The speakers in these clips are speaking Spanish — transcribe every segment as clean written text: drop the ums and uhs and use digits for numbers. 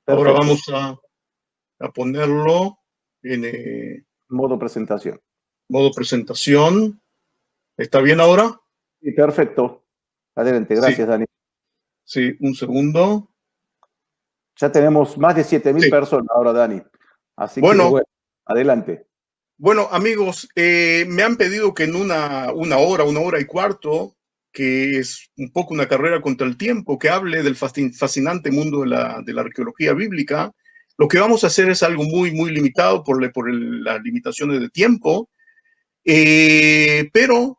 Ahora Perfecto. vamos a ponerlo en Modo presentación. modo presentación. ¿Está bien ahora? Sí, perfecto. Adelante, Sí, gracias, Dani. sí, un segundo. Ya tenemos más de 7.000 Sí. personas ahora, Dani. Así que, Bueno, bueno, adelante. bueno, amigos, me han pedido que en una hora y cuarto, que es un poco una carrera contra el tiempo, que hable del fascinante mundo de la arqueología bíblica. Lo que vamos a hacer es algo muy, muy limitado las limitaciones de tiempo. Pero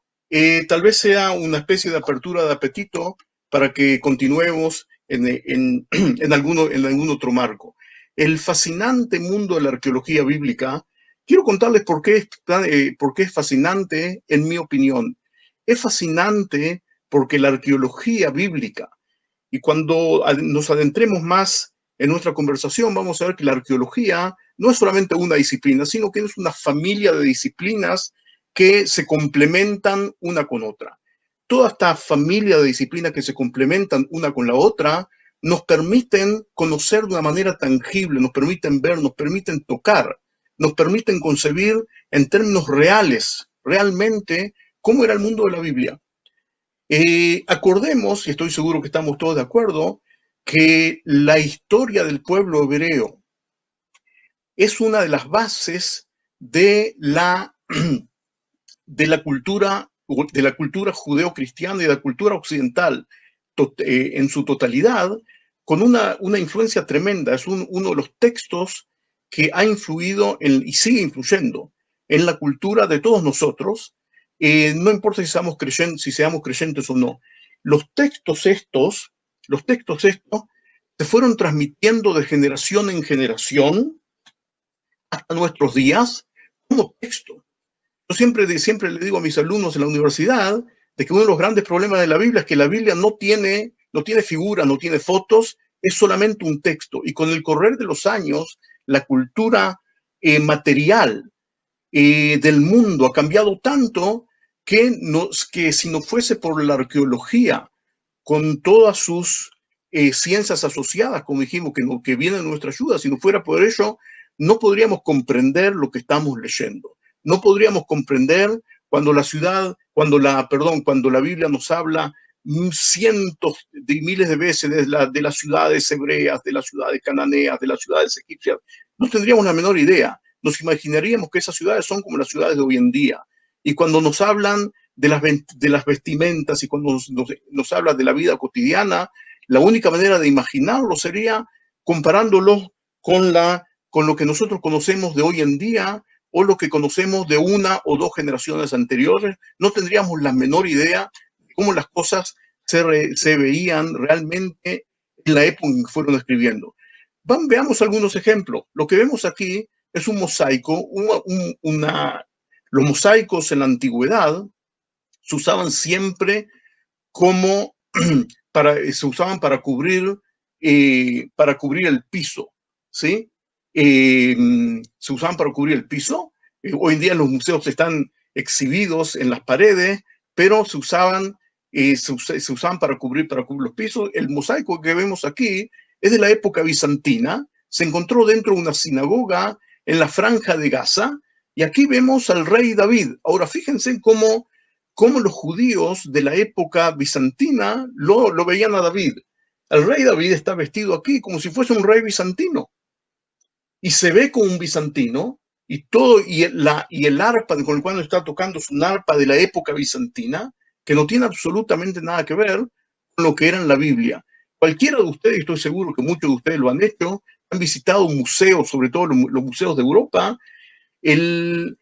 tal vez sea una especie de apertura de apetito para que continuemos en algún otro marco. El fascinante mundo de la arqueología bíblica, quiero contarles por qué es fascinante, en mi opinión. Es fascinante porque la arqueología bíblica, y cuando nos adentremos más en nuestra conversación, vamos a ver que la arqueología no es solamente una disciplina, sino que es una familia de disciplinas que se complementan una con otra. Toda esta familia de disciplinas que se complementan una con la otra nos permiten conocer de una manera tangible, nos permiten ver, nos permiten tocar, nos permiten concebir en términos reales, realmente, cómo era el mundo de la Biblia. Acordemos, y estoy seguro que estamos todos de acuerdo, que la historia del pueblo hebreo es una de las bases de de la cultura judeo-cristiana y de la cultura occidental en su totalidad, con una influencia tremenda. Es uno de los textos que ha influido y sigue influyendo en la cultura de todos nosotros, no importa si seamos creyentes o no. Los textos estos se fueron transmitiendo de generación en generación hasta nuestros días como texto. Yo siempre le digo a mis alumnos en la universidad de que uno de los grandes problemas de la Biblia es que la Biblia no tiene figuras, no tiene fotos, es solamente un texto. Y con el correr de los años, la cultura material del mundo ha cambiado tanto que si no fuese por la arqueología, con todas sus ciencias asociadas, como dijimos, que vienen a nuestra ayuda, si no fuera por ello, no podríamos comprender lo que estamos leyendo. No podríamos comprender cuando la Biblia nos habla cientos de miles de veces de las ciudades hebreas, de las ciudades cananeas, de las ciudades egipcias. No tendríamos la menor idea. Nos imaginaríamos que esas ciudades son como las ciudades de hoy en día. Y cuando nos hablan de las vestimentas y cuando nos habla de la vida cotidiana, la única manera de imaginarlo sería comparándolo con lo que nosotros conocemos de hoy en día o lo que conocemos de una o dos generaciones anteriores. No tendríamos la menor idea de cómo las cosas se veían realmente en la época en que fueron escribiendo. Veamos algunos ejemplos. Lo que vemos aquí es un mosaico, los mosaicos en la antigüedad se usaban siempre como se usaban para cubrir el piso, ¿sí? Se usaban para cubrir el piso. Hoy en día los museos están exhibidos en las paredes, pero se usaban para cubrir los pisos. El mosaico que vemos aquí es de la época bizantina, se encontró dentro de una sinagoga en la Franja de Gaza, y aquí vemos al rey David. Ahora fíjense cómo los judíos de la época bizantina lo veían a David. El rey David está vestido aquí como si fuese un rey bizantino y se ve como un bizantino y el arpa con el cual está tocando es un arpa de la época bizantina que no tiene absolutamente nada que ver con lo que era en la Biblia. Cualquiera de ustedes, estoy seguro que muchos de ustedes lo han hecho, han visitado museos, sobre todo los museos de Europa. El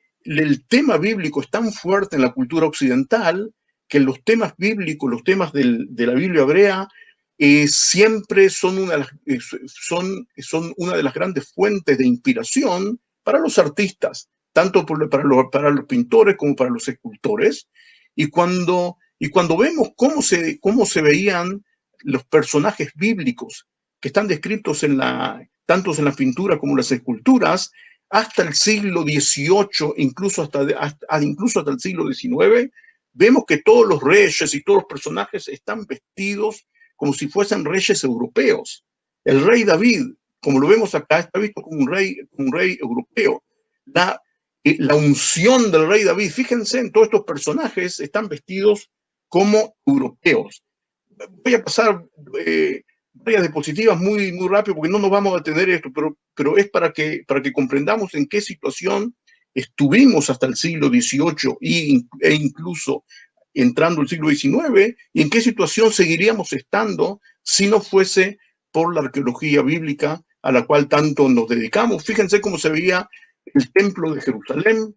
tema bíblico es tan fuerte en la cultura occidental que los temas bíblicos, los temas de la Biblia hebrea, siempre son una de las grandes fuentes de inspiración para los artistas, tanto para los pintores como para los escultores. Y cuando vemos cómo se veían los personajes bíblicos que están descritos tanto en la pintura como en las esculturas, hasta el siglo XVIII, incluso hasta el siglo XIX, vemos que todos los reyes y todos los personajes están vestidos como si fuesen reyes europeos. El rey David como lo vemos acá, está visto como un rey europeo. La unción del rey David, fíjense en todos estos personajes, están vestidos como europeos. Voy a pasar varias diapositivas muy rápido porque no nos vamos a detener esto, pero es para que comprendamos en qué situación estuvimos hasta el siglo XVIII e incluso entrando el siglo XIX, y en qué situación seguiríamos estando si no fuese por la arqueología bíblica a la cual tanto nos dedicamos. Fíjense cómo se veía el templo de Jerusalén,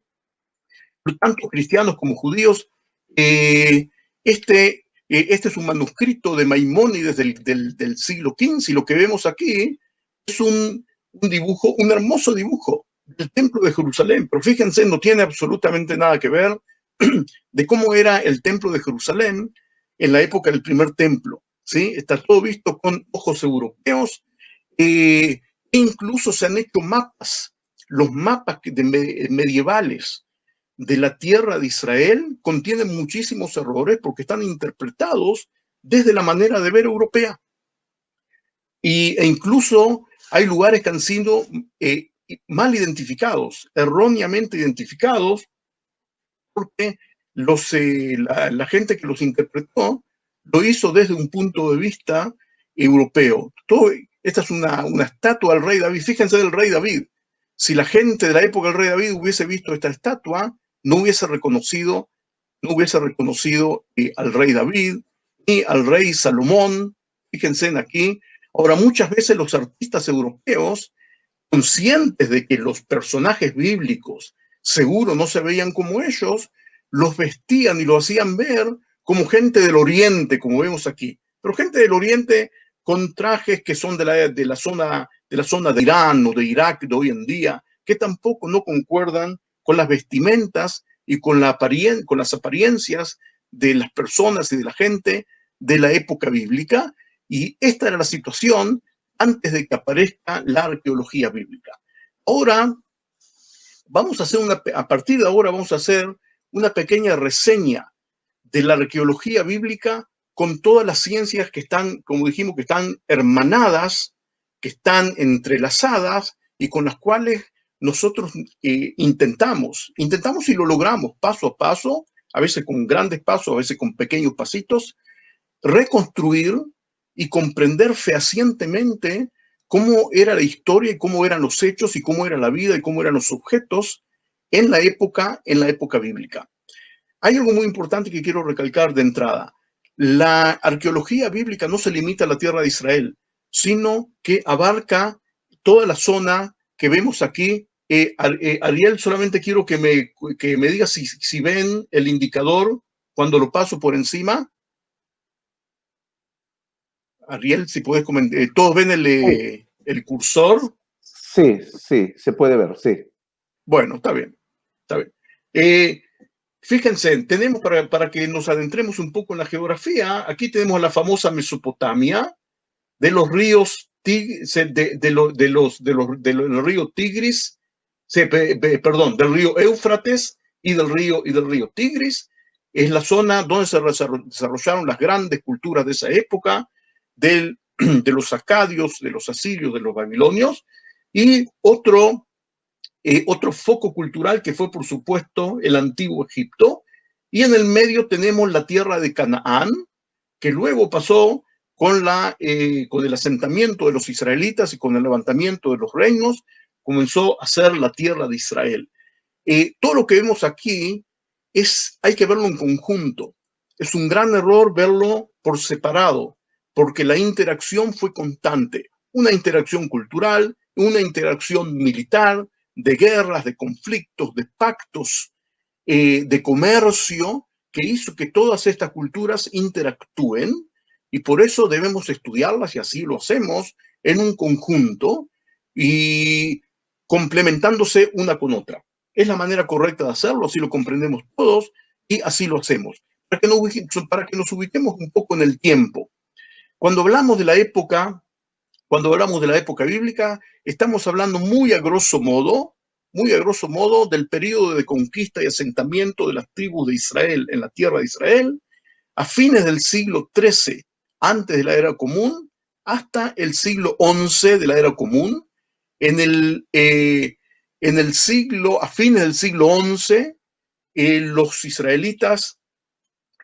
tanto cristianos como judíos. Este es un manuscrito de Maimónides del siglo XV, y lo que vemos aquí es un dibujo, un hermoso dibujo del templo de Jerusalén, pero fíjense, no tiene absolutamente nada que ver de cómo era el templo de Jerusalén en la época del primer templo, ¿sí? Está todo visto con ojos europeos, e incluso se han hecho mapas, los mapas medievales de la tierra de Israel contienen muchísimos errores porque están interpretados desde la manera de ver europea. E incluso hay lugares que han sido mal identificados, erróneamente identificados, porque la gente que los interpretó lo hizo desde un punto de vista europeo. Esta es una estatua del rey David. Fíjense del rey David. Si la gente de la época del rey David hubiese visto esta estatua, no hubiese reconocido al rey David ni al rey Salomón. Fíjense en aquí. Ahora, muchas veces los artistas europeos, conscientes de que los personajes bíblicos seguro no se veían como ellos, los vestían y lo hacían ver como gente del Oriente, como vemos aquí. Pero gente del Oriente con trajes que son de la zona de Irán o de Irak de hoy en día, que tampoco no concuerdan con las vestimentas y con las apariencias de las personas y de la gente de la época bíblica. Y esta era la situación antes de que aparezca la arqueología bíblica. Ahora, a partir de ahora vamos a hacer una pequeña reseña de la arqueología bíblica con todas las ciencias que están, como dijimos, que están hermanadas, que están entrelazadas y con las cuales nosotros intentamos y lo logramos paso a paso, a veces con grandes pasos, a veces con pequeños pasitos, reconstruir y comprender fehacientemente cómo era la historia y cómo eran los hechos y cómo era la vida y cómo eran los objetos en la época bíblica. Hay algo muy importante que quiero recalcar de entrada. La arqueología bíblica no se limita a la tierra de Israel, sino que abarca toda la zona que vemos aquí. Ariel, solamente quiero que me digas si ven el indicador cuando lo paso por encima. Ariel, si puedes comentar. ¿Todos ven el cursor? Sí, se puede ver, sí. Bueno, está bien. Fíjense, tenemos para que nos adentremos un poco en la geografía, aquí tenemos la famosa Mesopotamia, de los ríos del río Tigris, del río Éufrates y del río Tigris. Es la zona donde se desarrollaron las grandes culturas de esa época, de los acadios, de los asirios, de los babilonios, y otro foco cultural que fue, por supuesto, el antiguo Egipto. Y en el medio tenemos la tierra de Canaán, que luego pasó con el asentamiento de los israelitas y con el levantamiento de los reinos, comenzó a ser la tierra de Israel. Todo lo que vemos aquí hay que verlo en conjunto. Es un gran error verlo por separado, porque la interacción fue constante. Una interacción cultural, una interacción militar, de guerras, de conflictos, de pactos, de comercio, que hizo que todas estas culturas interactúen, y por eso debemos estudiarlas, y así lo hacemos, en un conjunto y complementándose una con otra. Es la manera correcta de hacerlo, así lo comprendemos todos y así lo hacemos. Para que nos ubiquemos un poco en el tiempo. Cuando hablamos de la época bíblica, estamos hablando muy a grosso modo del periodo de conquista y asentamiento de las tribus de Israel en la tierra de Israel, a fines del siglo XIII, antes de la era común, hasta el siglo XI de la era común. En el siglo, a fines del siglo XI, los israelitas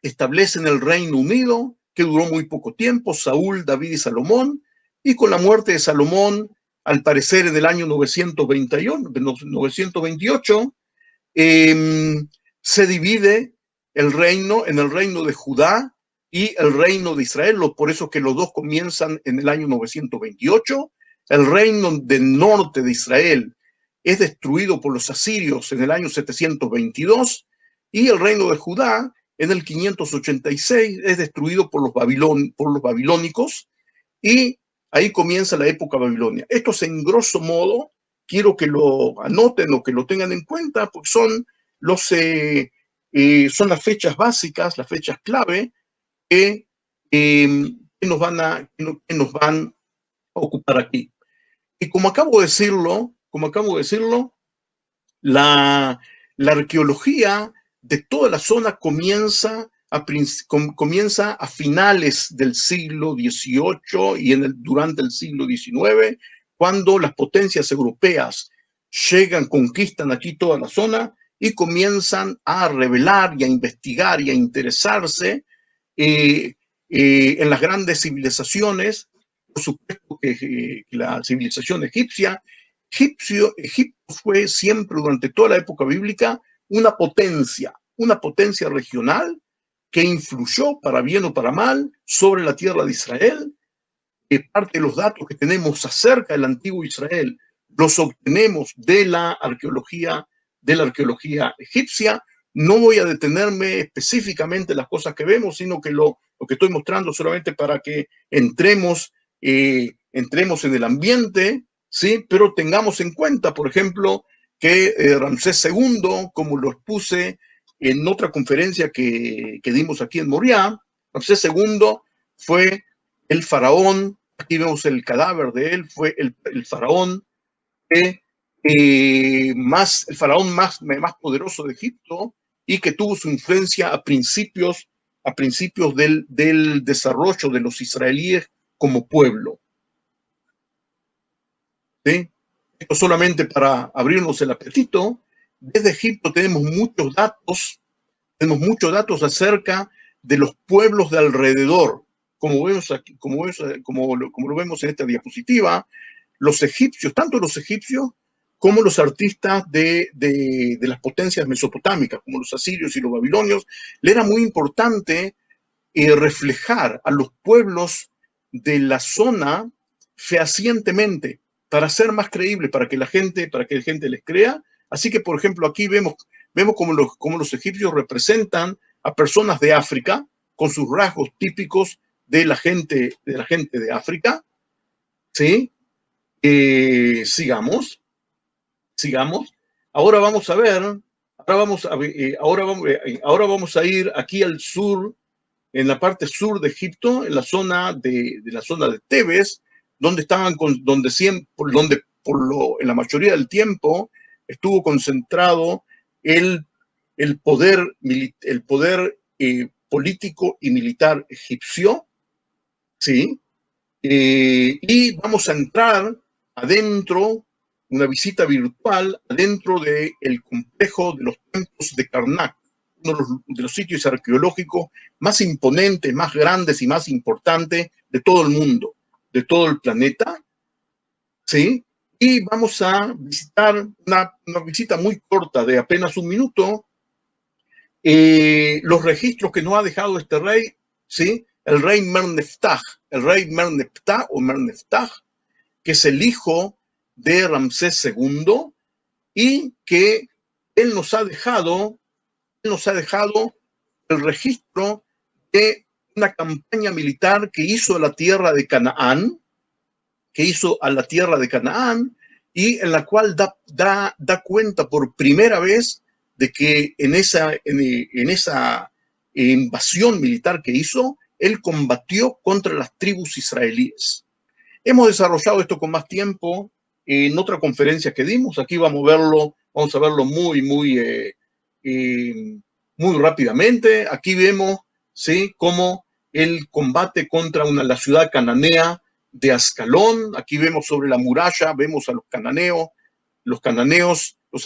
establecen el Reino Unido, que duró muy poco tiempo, Saúl, David y Salomón, y con la muerte de Salomón, al parecer en el año 928, se divide el reino en el reino de Judá y el reino de Israel, por eso que los dos comienzan en el año 928. El reino del norte de Israel es destruido por los asirios en el año 722 y el reino de Judá en el 586 es destruido por los babilónicos, y ahí comienza la época babilonia. Esto es en grosso modo, quiero que lo anoten o que lo tengan en cuenta, porque son las fechas básicas, las fechas clave que nos van a ocupar aquí. Y como acabo de decirlo, la arqueología de toda la zona comienza a finales del siglo XVIII y durante el siglo XIX, cuando las potencias europeas llegan, conquistan aquí toda la zona y comienzan a revelar y a investigar y a interesarse en las grandes civilizaciones. Por supuesto que la civilización egipcia, Egipto fue siempre durante toda la época bíblica una potencia regional que influyó para bien o para mal sobre la tierra de Israel. Parte de los datos que tenemos acerca del antiguo Israel los obtenemos de la arqueología egipcia. No voy a detenerme específicamente en las cosas que vemos, sino que lo que estoy mostrando solamente para que entremos en el ambiente, ¿sí? Pero tengamos en cuenta, por ejemplo, que Ramsés II, como lo expuse en otra conferencia que dimos aquí en Moriah, Ramsés II fue el faraón, aquí vemos el cadáver de él, fue el faraón el faraón más poderoso de Egipto, y que tuvo su influencia a principios del desarrollo de los israelíes como pueblo. ¿Sí? Esto solamente para abrirnos el apetito. Desde Egipto tenemos muchos datos acerca de los pueblos de alrededor. Como vemos aquí, como lo vemos en esta diapositiva, los egipcios, tanto los egipcios como los artistas de las potencias mesopotámicas, como los asirios y los babilonios, le era muy importante reflejar a los pueblos de la zona fehacientemente, para ser más creíble, para que la gente les crea. Así que, por ejemplo, aquí vemos cómo los egipcios representan a personas de África con sus rasgos típicos de la gente de África. ¿Sí? Sigamos. Ahora vamos a ir aquí al sur, en la parte sur de Egipto, en la zona de Tebes, donde en la mayoría del tiempo estuvo concentrado el poder político y militar egipcio, ¿sí? Y vamos a entrar adentro, una visita virtual, adentro del complejo de los templos de Karnak, uno de los sitios arqueológicos más imponentes, más grandes y más importantes de todo el mundo, de todo el planeta, ¿sí? Y vamos a visitar una visita muy corta de apenas un minuto, los registros que nos ha dejado este rey, ¿sí? El rey Merneftah, o Merneftah, que es el hijo de Ramsés II, y que él nos ha dejado el registro de una campaña militar que hizo a la tierra de Canaán, y en la cual da cuenta por primera vez de que en esa invasión militar que hizo, él combatió contra las tribus israelíes. Hemos desarrollado esto con más tiempo en otra conferencia que dimos. Aquí vamos a verlo muy rápidamente. Aquí vemos, ¿sí?, cómo él combate contra la ciudad cananea de Ascalón. Aquí vemos sobre la muralla, vemos a los cananeos, los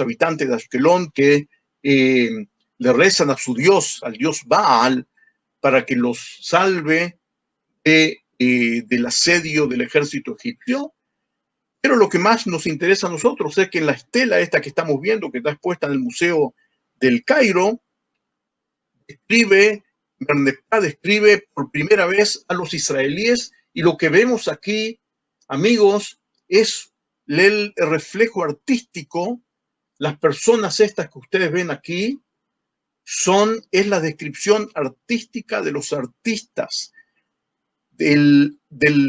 habitantes de Ascalón, que le rezan a su dios, al dios Baal, para que los salve del asedio del ejército egipcio. Pero lo que más nos interesa a nosotros es que en la estela esta que estamos viendo, que está expuesta en el Museo del Cairo, describe por primera vez a los israelíes, y lo que vemos aquí, amigos, es el reflejo artístico. Las personas estas que ustedes ven aquí es la descripción artística de los artistas del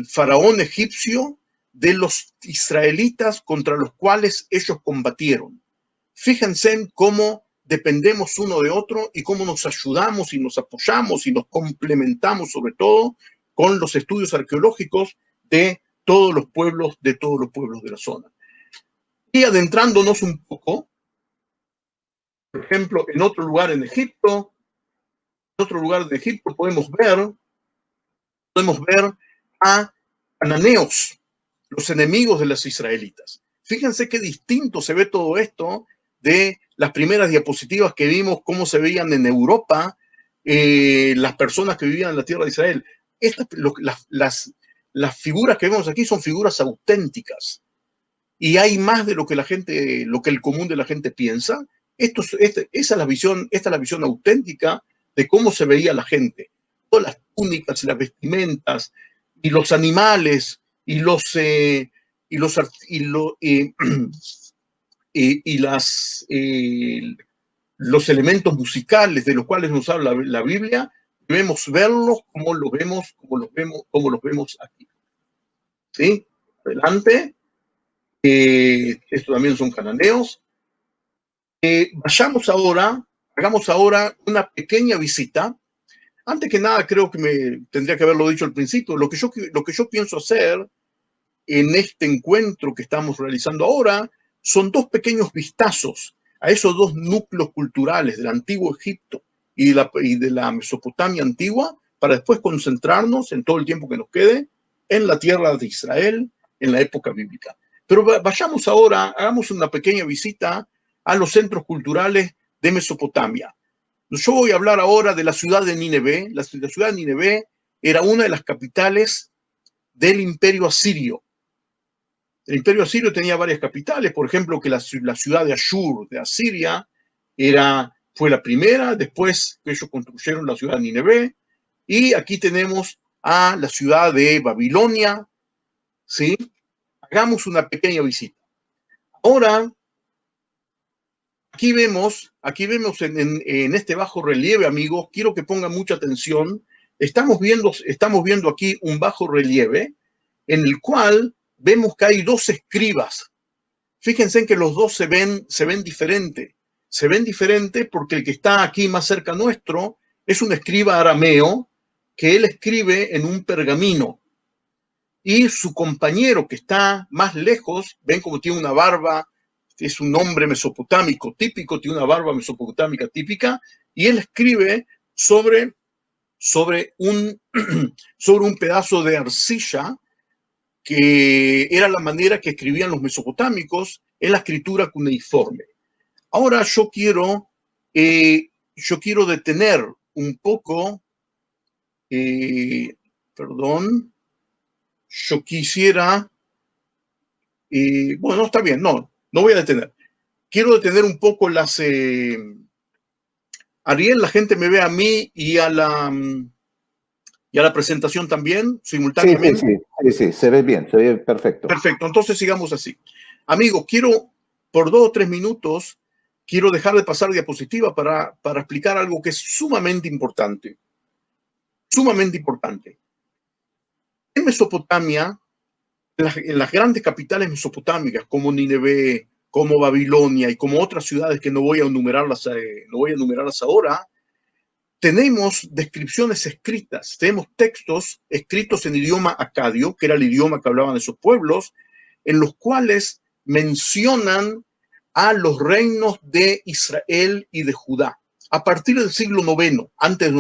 faraón egipcio, de los israelitas contra los cuales ellos combatieron. Fíjense en cómo dependemos uno de otro y cómo nos ayudamos y nos apoyamos y nos complementamos, sobre todo con los estudios arqueológicos de todos los pueblos de la zona. Y adentrándonos un poco, por ejemplo, en otro lugar de Egipto podemos ver a cananeos, los enemigos de los israelitas. Fíjense qué distinto se ve todo esto de las primeras diapositivas que vimos, cómo se veían en Europa las personas que vivían en la tierra de Israel. Las figuras que vemos aquí son figuras auténticas, y hay más de lo que el común de la gente piensa. Esta es la visión auténtica de cómo se veía la gente. Todas las túnicas y las vestimentas y los animales y los elementos musicales de los cuales nos habla la Biblia, debemos verlos como los vemos aquí. ¿Sí? Adelante. Estos también son cananeos. Hagamos ahora una pequeña visita. Antes que nada, creo que tendría que haberlo dicho al principio. Lo que yo pienso hacer en este encuentro que estamos realizando ahora son dos pequeños vistazos a esos dos núcleos culturales del antiguo Egipto y de la Mesopotamia antigua, para después concentrarnos en todo el tiempo que nos quede en la tierra de Israel, en la época bíblica. Pero vayamos ahora, hagamos una pequeña visita a los centros culturales de Mesopotamia. Yo voy a hablar ahora de la ciudad de Nínive. La ciudad de Nínive era una de las capitales del Imperio Asirio. El Imperio Asirio tenía varias capitales, por ejemplo, que la ciudad de Ashur, de Asiria, fue la primera. Después ellos construyeron la ciudad de Nínive, y aquí tenemos a la ciudad de Babilonia, ¿sí? Hagamos una pequeña visita. Ahora, aquí vemos en este bajo relieve, amigos, quiero que pongan mucha atención. Estamos viendo aquí un bajo relieve en el cual vemos que hay dos escribas. Fíjense en que los dos se ven diferentes. Se ven diferentes porque el que está aquí más cerca nuestro es un escriba arameo, que él escribe en un pergamino. Y su compañero, que está más lejos, ven como tiene una barba, es un hombre mesopotámico típico, tiene una barba mesopotámica típica, y él escribe sobre un pedazo de arcilla, que era la manera que escribían los mesopotámicos en la escritura cuneiforme. Ahora yo quiero detener un poco, yo quisiera, bueno, está bien, no voy a detener. Quiero detener un poco Ariel, la gente me ve a mí y a la presentación también, simultáneamente. Sí, se ve bien, se ve perfecto. Perfecto, entonces sigamos así. Amigos, por 2 o 3 minutos, quiero dejar de pasar diapositiva para explicar algo que es sumamente importante. Sumamente importante. En Mesopotamia, en las grandes capitales mesopotámicas, como Nínive, como Babilonia y como otras ciudades que no voy a enumerarlas ahora, tenemos descripciones escritas, tenemos textos escritos en idioma acadio, que era el idioma que hablaban esos pueblos, en los cuales mencionan a los reinos de Israel y de Judá, a partir del siglo IX, antes de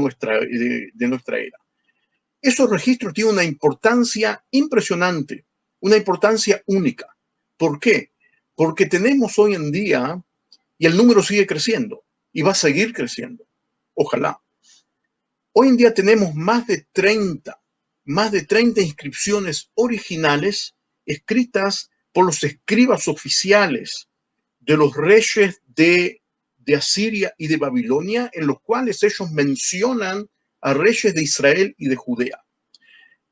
nuestra era. esos registros tienen una importancia impresionante, una importancia única. ¿Por qué? Porque tenemos hoy en día, y el número sigue creciendo, y va a seguir creciendo. Ojalá. Hoy en día tenemos más de 30 inscripciones originales escritas por los escribas oficiales de los reyes de Asiria y de Babilonia, en los cuales ellos mencionan a reyes de Israel y de Judea.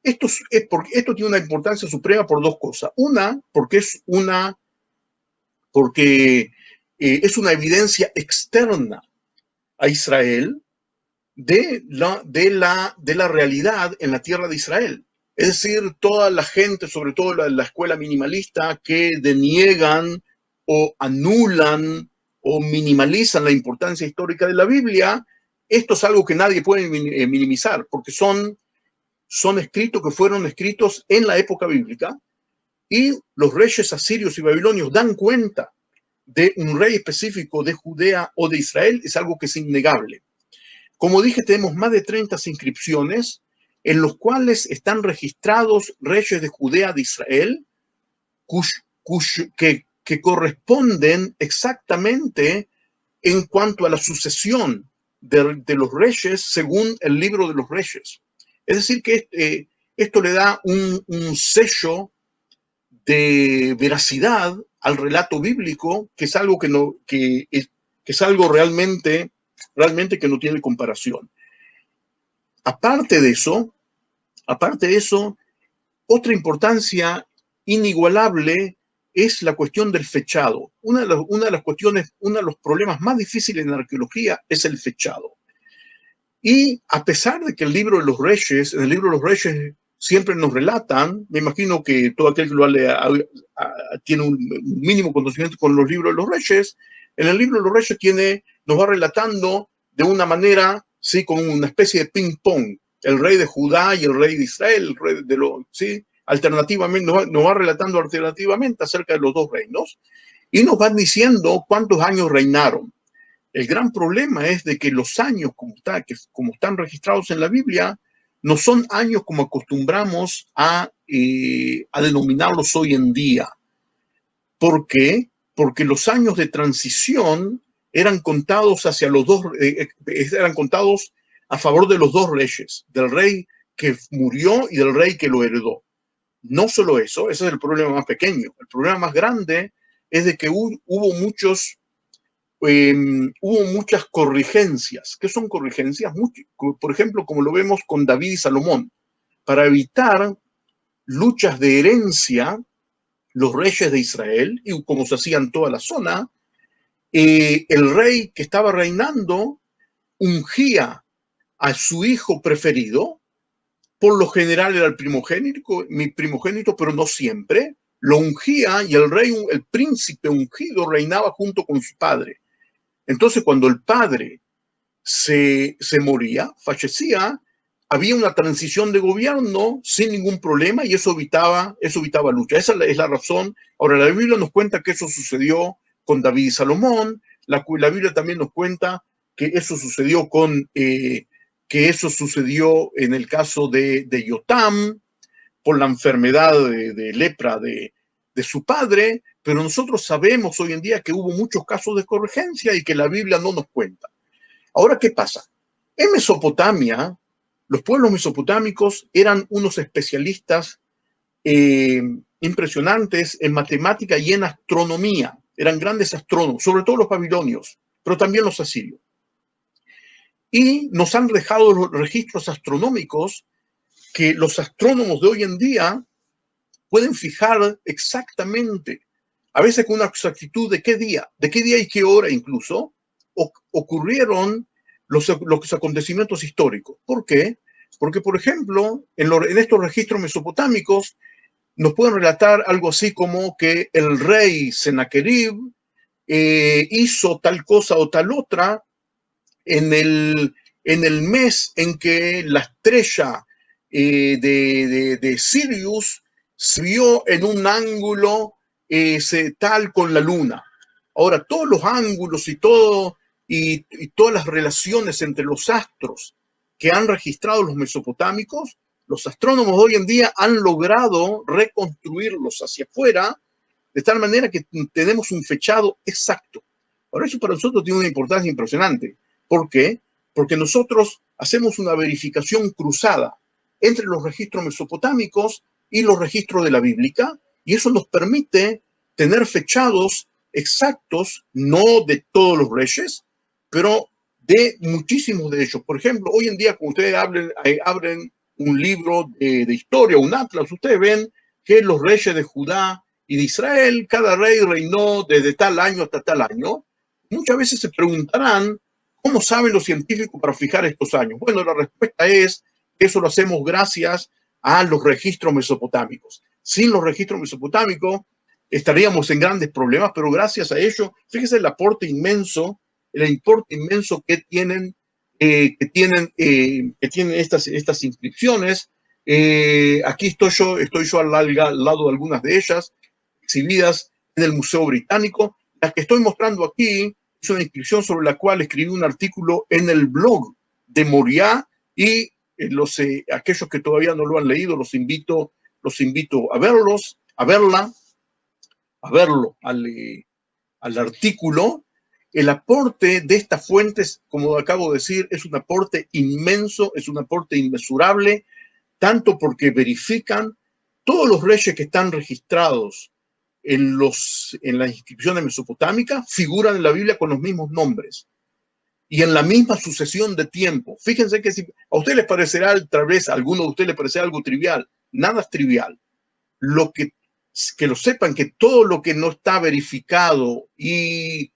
Esto tiene una importancia suprema por dos cosas. Una, porque es una evidencia externa a Israel de la realidad en la tierra de Israel. Es decir, toda la gente, sobre todo la escuela minimalista, que deniegan o anulan o minimalizan la importancia histórica de la Biblia, esto es algo que nadie puede minimizar, porque son escritos que fueron escritos en la época bíblica, y los reyes asirios y babilonios dan cuenta de un rey específico de Judea o de Israel, es algo que es innegable. Como dije, tenemos más de 30 inscripciones en los cuales están registrados reyes de Judea, de Israel, que corresponden exactamente en cuanto a la sucesión de los reyes según el libro de los reyes. Es decir, que esto le da un sello de veracidad al relato bíblico, que es algo que es algo realmente que no tiene comparación. Aparte de eso, otra importancia inigualable es la cuestión del fechado. Una de las cuestiones, uno de los problemas más difíciles en la arqueología es el fechado. Y a pesar de que en el libro de los reyes siempre nos relatan, me imagino que todo aquel que lo tiene un mínimo conocimiento con los libros de los reyes, en el libro de los reyes nos va relatando de una manera, ¿sí?, como una especie de ping-pong, el rey de Judá y el rey de Israel, el rey de ¿sí?, alternativamente, nos va relatando alternativamente acerca de los dos reinos, y nos van diciendo cuántos años reinaron. El gran problema es de que los años, como están registrados en la Biblia, no son años como acostumbramos a denominarlos hoy en día. ¿Por qué? Porque los años de transición eran contados eran contados a favor de los dos reyes, del rey que murió y del rey que lo heredó. No solo eso, ese es el problema más pequeño. El problema más grande es de que hubo muchas corrigencias. ¿Qué son corrigencias? Por ejemplo, como lo vemos con David y Salomón. Para evitar luchas de herencia, los reyes de Israel, y como se hacía en toda la zona, el rey que estaba reinando ungía a su hijo preferido. Por lo general era el primogénito, pero no siempre. Lo ungía y el príncipe ungido reinaba junto con su padre. Entonces, cuando el padre se moría, fallecía, había una transición de gobierno sin ningún problema, y eso evitaba lucha. Esa es la razón. Ahora, la Biblia nos cuenta que eso sucedió con David y Salomón. La Biblia también nos cuenta que eso sucedió en el caso de Yotam, por la enfermedad de lepra de su padre, pero nosotros sabemos hoy en día que hubo muchos casos de corrigencia y que la Biblia no nos cuenta. Ahora, ¿qué pasa? En Mesopotamia, los pueblos mesopotámicos eran unos especialistas impresionantes en matemática y en astronomía. Eran grandes astrónomos, sobre todo los babilonios, pero también los asirios. Y nos han dejado los registros astronómicos que los astrónomos de hoy en día pueden fijar exactamente, a veces con una exactitud, de qué día y qué hora incluso ocurrieron los acontecimientos históricos. ¿Por qué? Porque, por ejemplo, en estos registros mesopotámicos nos pueden relatar algo así como que el rey Sennacherib hizo tal cosa o tal otra en el mes en que la estrella de Sirius se vio en un ángulo tal con la luna. Ahora, todos los ángulos y todas las relaciones entre los astros que han registrado los mesopotámicos los astrónomos hoy en día han logrado reconstruirlos hacia afuera de tal manera que tenemos un fechado exacto. Ahora, eso para nosotros tiene una importancia impresionante. ¿Por qué? Porque nosotros hacemos una verificación cruzada entre los registros mesopotámicos y los registros de la Bíblica, y eso nos permite tener fechados exactos, no de todos los reyes, pero de muchísimos de ellos. Por ejemplo, hoy en día, cuando ustedes abren un libro de historia, un atlas, ustedes ven que los reyes de Judá y de Israel, cada rey reinó desde tal año hasta tal año. Muchas veces se preguntarán, ¿cómo saben los científicos para fijar estos años? Bueno, la respuesta es que eso lo hacemos gracias a los registros mesopotámicos. Sin los registros mesopotámicos estaríamos en grandes problemas, pero gracias a ello, fíjese el aporte inmenso, el importe inmenso que tienen estas inscripciones. Aquí estoy yo al lado de algunas de ellas, exhibidas en el Museo Británico. La que estoy mostrando aquí es una inscripción sobre la cual escribí un artículo en el blog de Moriah, y aquellos que todavía no lo han leído, los invito a verlo al artículo. El aporte de estas fuentes, como acabo de decir, es un aporte inmenso, es un aporte inmesurable, tanto porque verifican todos los reyes que están registrados en las inscripciones mesopotámicas, figuran en la Biblia con los mismos nombres y en la misma sucesión de tiempo. Fíjense que si a ustedes les parecerá, tal vez a alguno de ustedes les parecerá algo trivial, nada es trivial. Que lo sepan, que todo lo que no está verificado y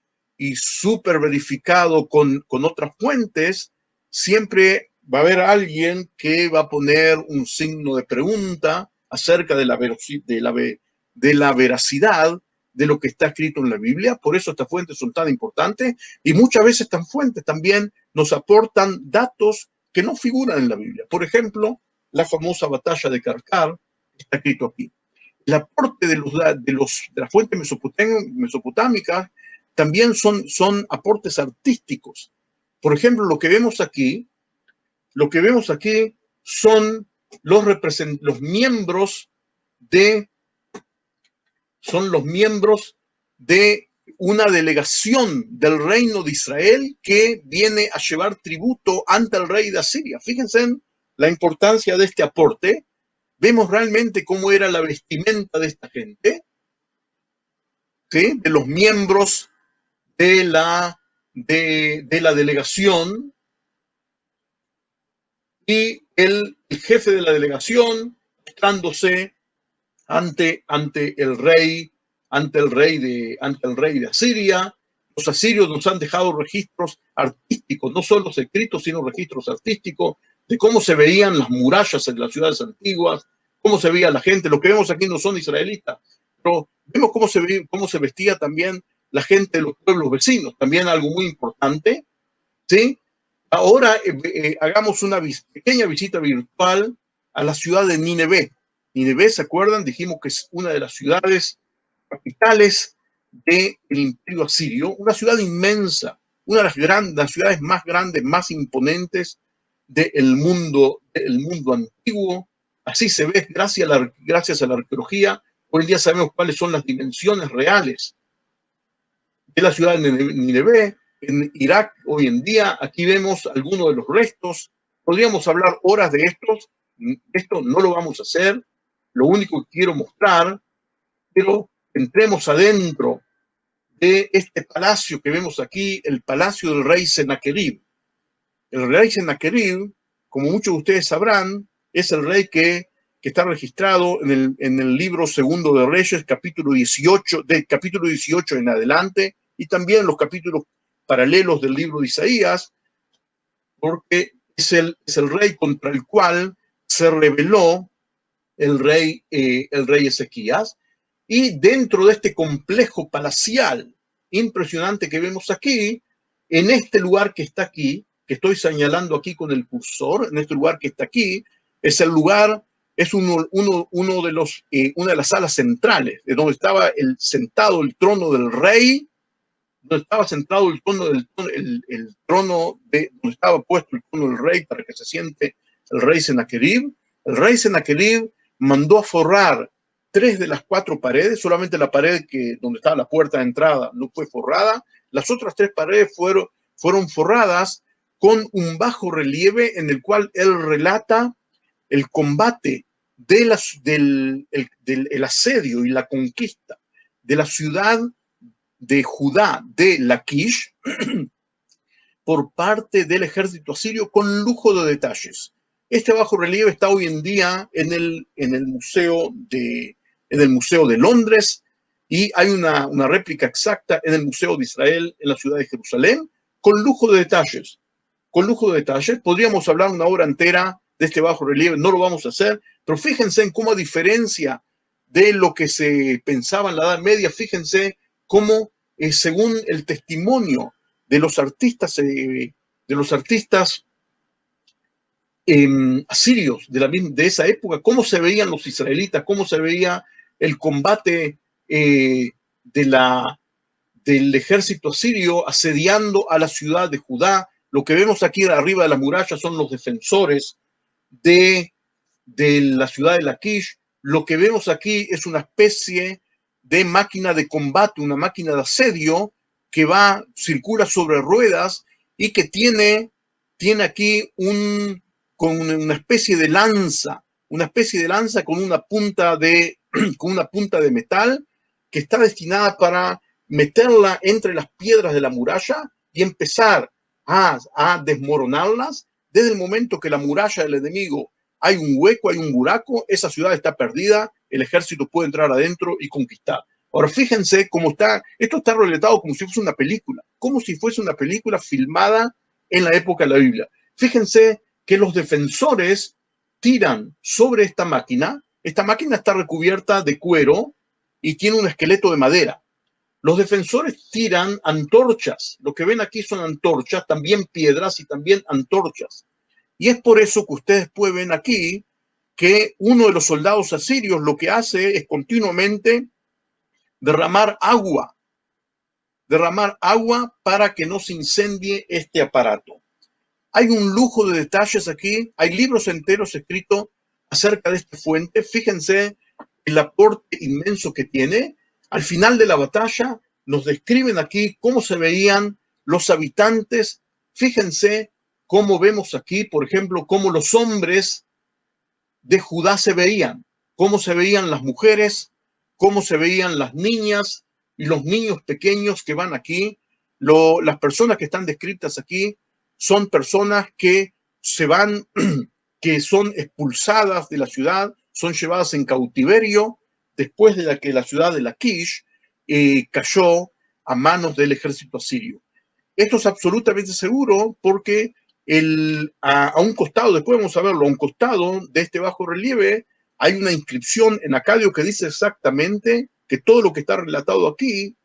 súper verificado con otras fuentes, siempre va a haber alguien que va a poner un signo de pregunta acerca de la veracidad de lo que está escrito en la Biblia. Por eso estas fuentes son tan importantes, y muchas veces estas fuentes también nos aportan datos que no figuran en la Biblia. Por ejemplo, la famosa batalla de Karkar está escrito aquí. El aporte de las fuentes mesopotámicas también son aportes artísticos. Por ejemplo, lo que vemos aquí son los miembros de una delegación del reino de Israel que viene a llevar tributo ante el rey de Asiria. Fíjense en la importancia de este aporte. Vemos realmente cómo era la vestimenta de esta gente, ¿sí? De los miembros de la delegación, y el jefe de la delegación mostrándose ante el rey de Asiria. Los asirios nos han dejado registros artísticos, no solo escritos, sino registros artísticos de cómo se veían las murallas en las ciudades antiguas, cómo se veía la gente. Lo que vemos aquí no son israelitas, pero vemos cómo se vestía también la gente de los pueblos vecinos, también algo muy importante, ¿sí? Ahora hagamos una pequeña visita virtual a la ciudad de Nínive. Nínive, ¿se acuerdan? Dijimos que es una de las ciudades capitales del Imperio Asirio, una ciudad inmensa, una de las ciudades más grandes, más imponentes del mundo antiguo. Así se ve gracias a la arqueología. Hoy en día sabemos cuáles son las dimensiones reales de la ciudad de Nínive. En Irak, hoy en día, aquí vemos algunos de los restos. Podríamos hablar horas de estos. Esto no lo vamos a hacer. Lo único que quiero mostrar, pero entremos adentro de este palacio que vemos aquí, el palacio del rey Sennacherib. El rey Sennacherib, como muchos de ustedes sabrán, es el rey que está registrado en el libro segundo de Reyes, capítulo 18 en adelante, y también los capítulos paralelos del libro de Isaías, porque es el rey contra el cual se rebeló el rey Ezequías. Y dentro de este complejo palacial impresionante que vemos aquí, en este lugar que está aquí, que estoy señalando aquí con el cursor, en este lugar que está aquí, es una de las salas centrales, de donde estaba sentado el trono del rey, donde estaba sentado donde estaba puesto el trono del rey para que se siente el rey Sennacherib. El rey Sennacherib mandó a forrar 3 de las 4 paredes, solamente la pared donde estaba la puerta de entrada no fue forrada, las otras 3 paredes fueron forradas con un bajo relieve en el cual él relata el combate del asedio y la conquista de la ciudad de Judá, de Laquish, por parte del ejército asirio con lujo de detalles. Este bajo relieve está hoy en día en el museo de Londres, y hay una réplica exacta en el Museo de Israel en la ciudad de Jerusalén, con lujo de detalles. Con lujo de detalles. Podríamos hablar una hora entera de este bajo relieve, no lo vamos a hacer, pero fíjense en cómo, a diferencia de lo que se pensaba en la Edad Media, fíjense cómo, según el testimonio de los artistas asirios de esa época, cómo se veían los israelitas, cómo se veía el combate del ejército asirio asediando a la ciudad de Judá. Lo que vemos aquí arriba de la muralla son los defensores de la ciudad de Laquish. Lo que vemos aquí es una especie de máquina de combate, una máquina de asedio que circula sobre ruedas y que tiene aquí con una especie de lanza con una punta de metal que está destinada para meterla entre las piedras de la muralla y empezar a desmoronarlas. Desde el momento que la muralla del enemigo hay un hueco, hay un buraco, esa ciudad está perdida, el ejército puede entrar adentro y conquistar. Ahora fíjense cómo esto está relatado como si fuese una película filmada en la época de la Biblia. Fíjense que los defensores tiran sobre esta máquina está recubierta de cuero y tiene un esqueleto de madera. Los defensores tiran antorchas, lo que ven aquí son antorchas, también piedras y también antorchas. Y es por eso que ustedes pueden ver aquí que uno de los soldados asirios lo que hace es continuamente derramar agua para que no se incendie este aparato. Hay un lujo de detalles aquí, hay libros enteros escritos acerca de esta fuente. Fíjense el aporte inmenso que tiene. Al final de la batalla nos describen aquí cómo se veían los habitantes. Fíjense cómo vemos aquí, por ejemplo, cómo los hombres de Judá se veían, cómo se veían las mujeres, cómo se veían las niñas y los niños pequeños que van aquí. Las personas que están descritas aquí son personas que que son expulsadas de la ciudad, son llevadas en cautiverio después de que la ciudad de Laquish cayó a manos del ejército asirio. Esto es absolutamente seguro porque a un costado, después vamos a verlo, a un costado de este bajo relieve hay una inscripción en acadio que dice exactamente que todo lo que está relatado aquí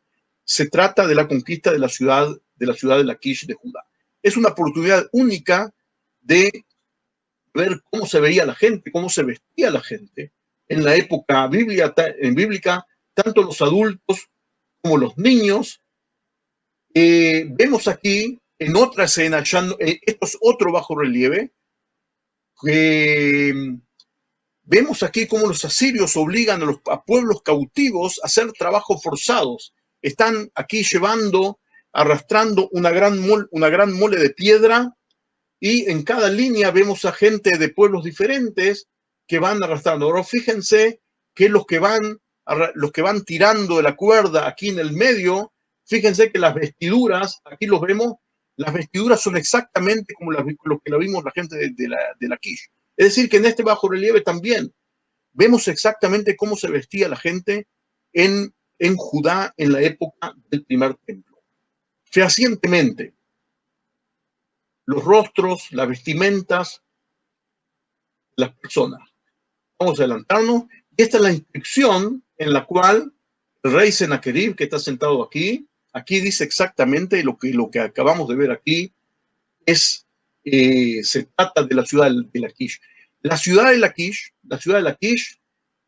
se trata de la conquista de la ciudad de Laquish de Judá. Es una oportunidad única de ver cómo se veía la gente, cómo se vestía la gente en la época bíblica, tanto los adultos como los niños. Vemos aquí en otra escena, esto es otro bajo relieve, vemos aquí cómo los asirios obligan a pueblos cautivos a hacer trabajos forzados. Están aquí arrastrando una gran mole de piedra, y en cada línea vemos a gente de pueblos diferentes que van arrastrando. Ahora fíjense que los que van tirando de la cuerda aquí en el medio, fíjense que las vestiduras, aquí los vemos, las vestiduras son exactamente como lo que la vimos la gente de Laquish. Es decir, que en este bajo relieve también vemos exactamente cómo se vestía la gente en Judá en la época del primer templo. Fehacientemente, los rostros, las vestimentas, las personas. Vamos a adelantarnos. Esta es la inscripción en la cual el rey Sennacherib, que está sentado aquí dice exactamente lo que acabamos de ver aquí, se trata de la ciudad de Laquish. La ciudad de Laquish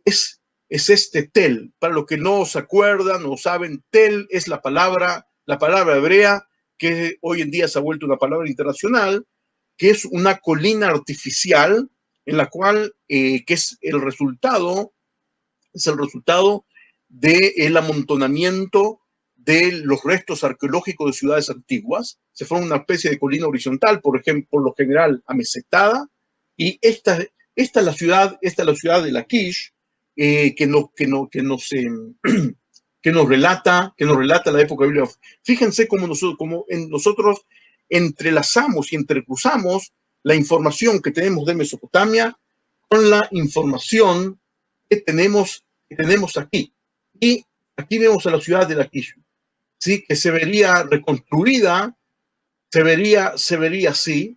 es este Tel. Para los que no se acuerdan o saben, Tel es la palabra hebrea que hoy en día se ha vuelto una palabra internacional, que es una colina artificial en la cual, que es el resultado del amontonamiento de los restos arqueológicos de ciudades antiguas. Se forma una especie de colina horizontal, por ejemplo, por lo general amesetada, y esta es la ciudad de Laquish, que nos relata la época bíblica. Fíjense cómo nosotros entrelazamos y entrecruzamos la información que tenemos de Mesopotamia con la información que tenemos aquí. Y aquí vemos a la ciudad de Laquish, ¿sí? Que se vería reconstruida, se vería así,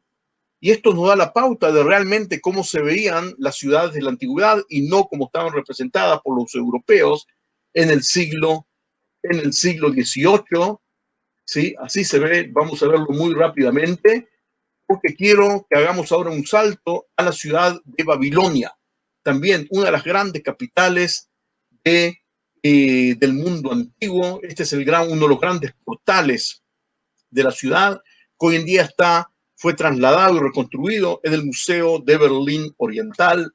y esto nos da la pauta de realmente cómo se veían las ciudades de la antigüedad y no como estaban representadas por los europeos en el siglo XVIII, ¿sí? Así se ve, vamos a verlo muy rápidamente, porque quiero que hagamos ahora un salto a la ciudad de Babilonia, también una de las grandes capitales del mundo antiguo. Este es uno de los grandes portales de la ciudad, que hoy en día fue trasladado y reconstruido en el Museo de Berlín Oriental.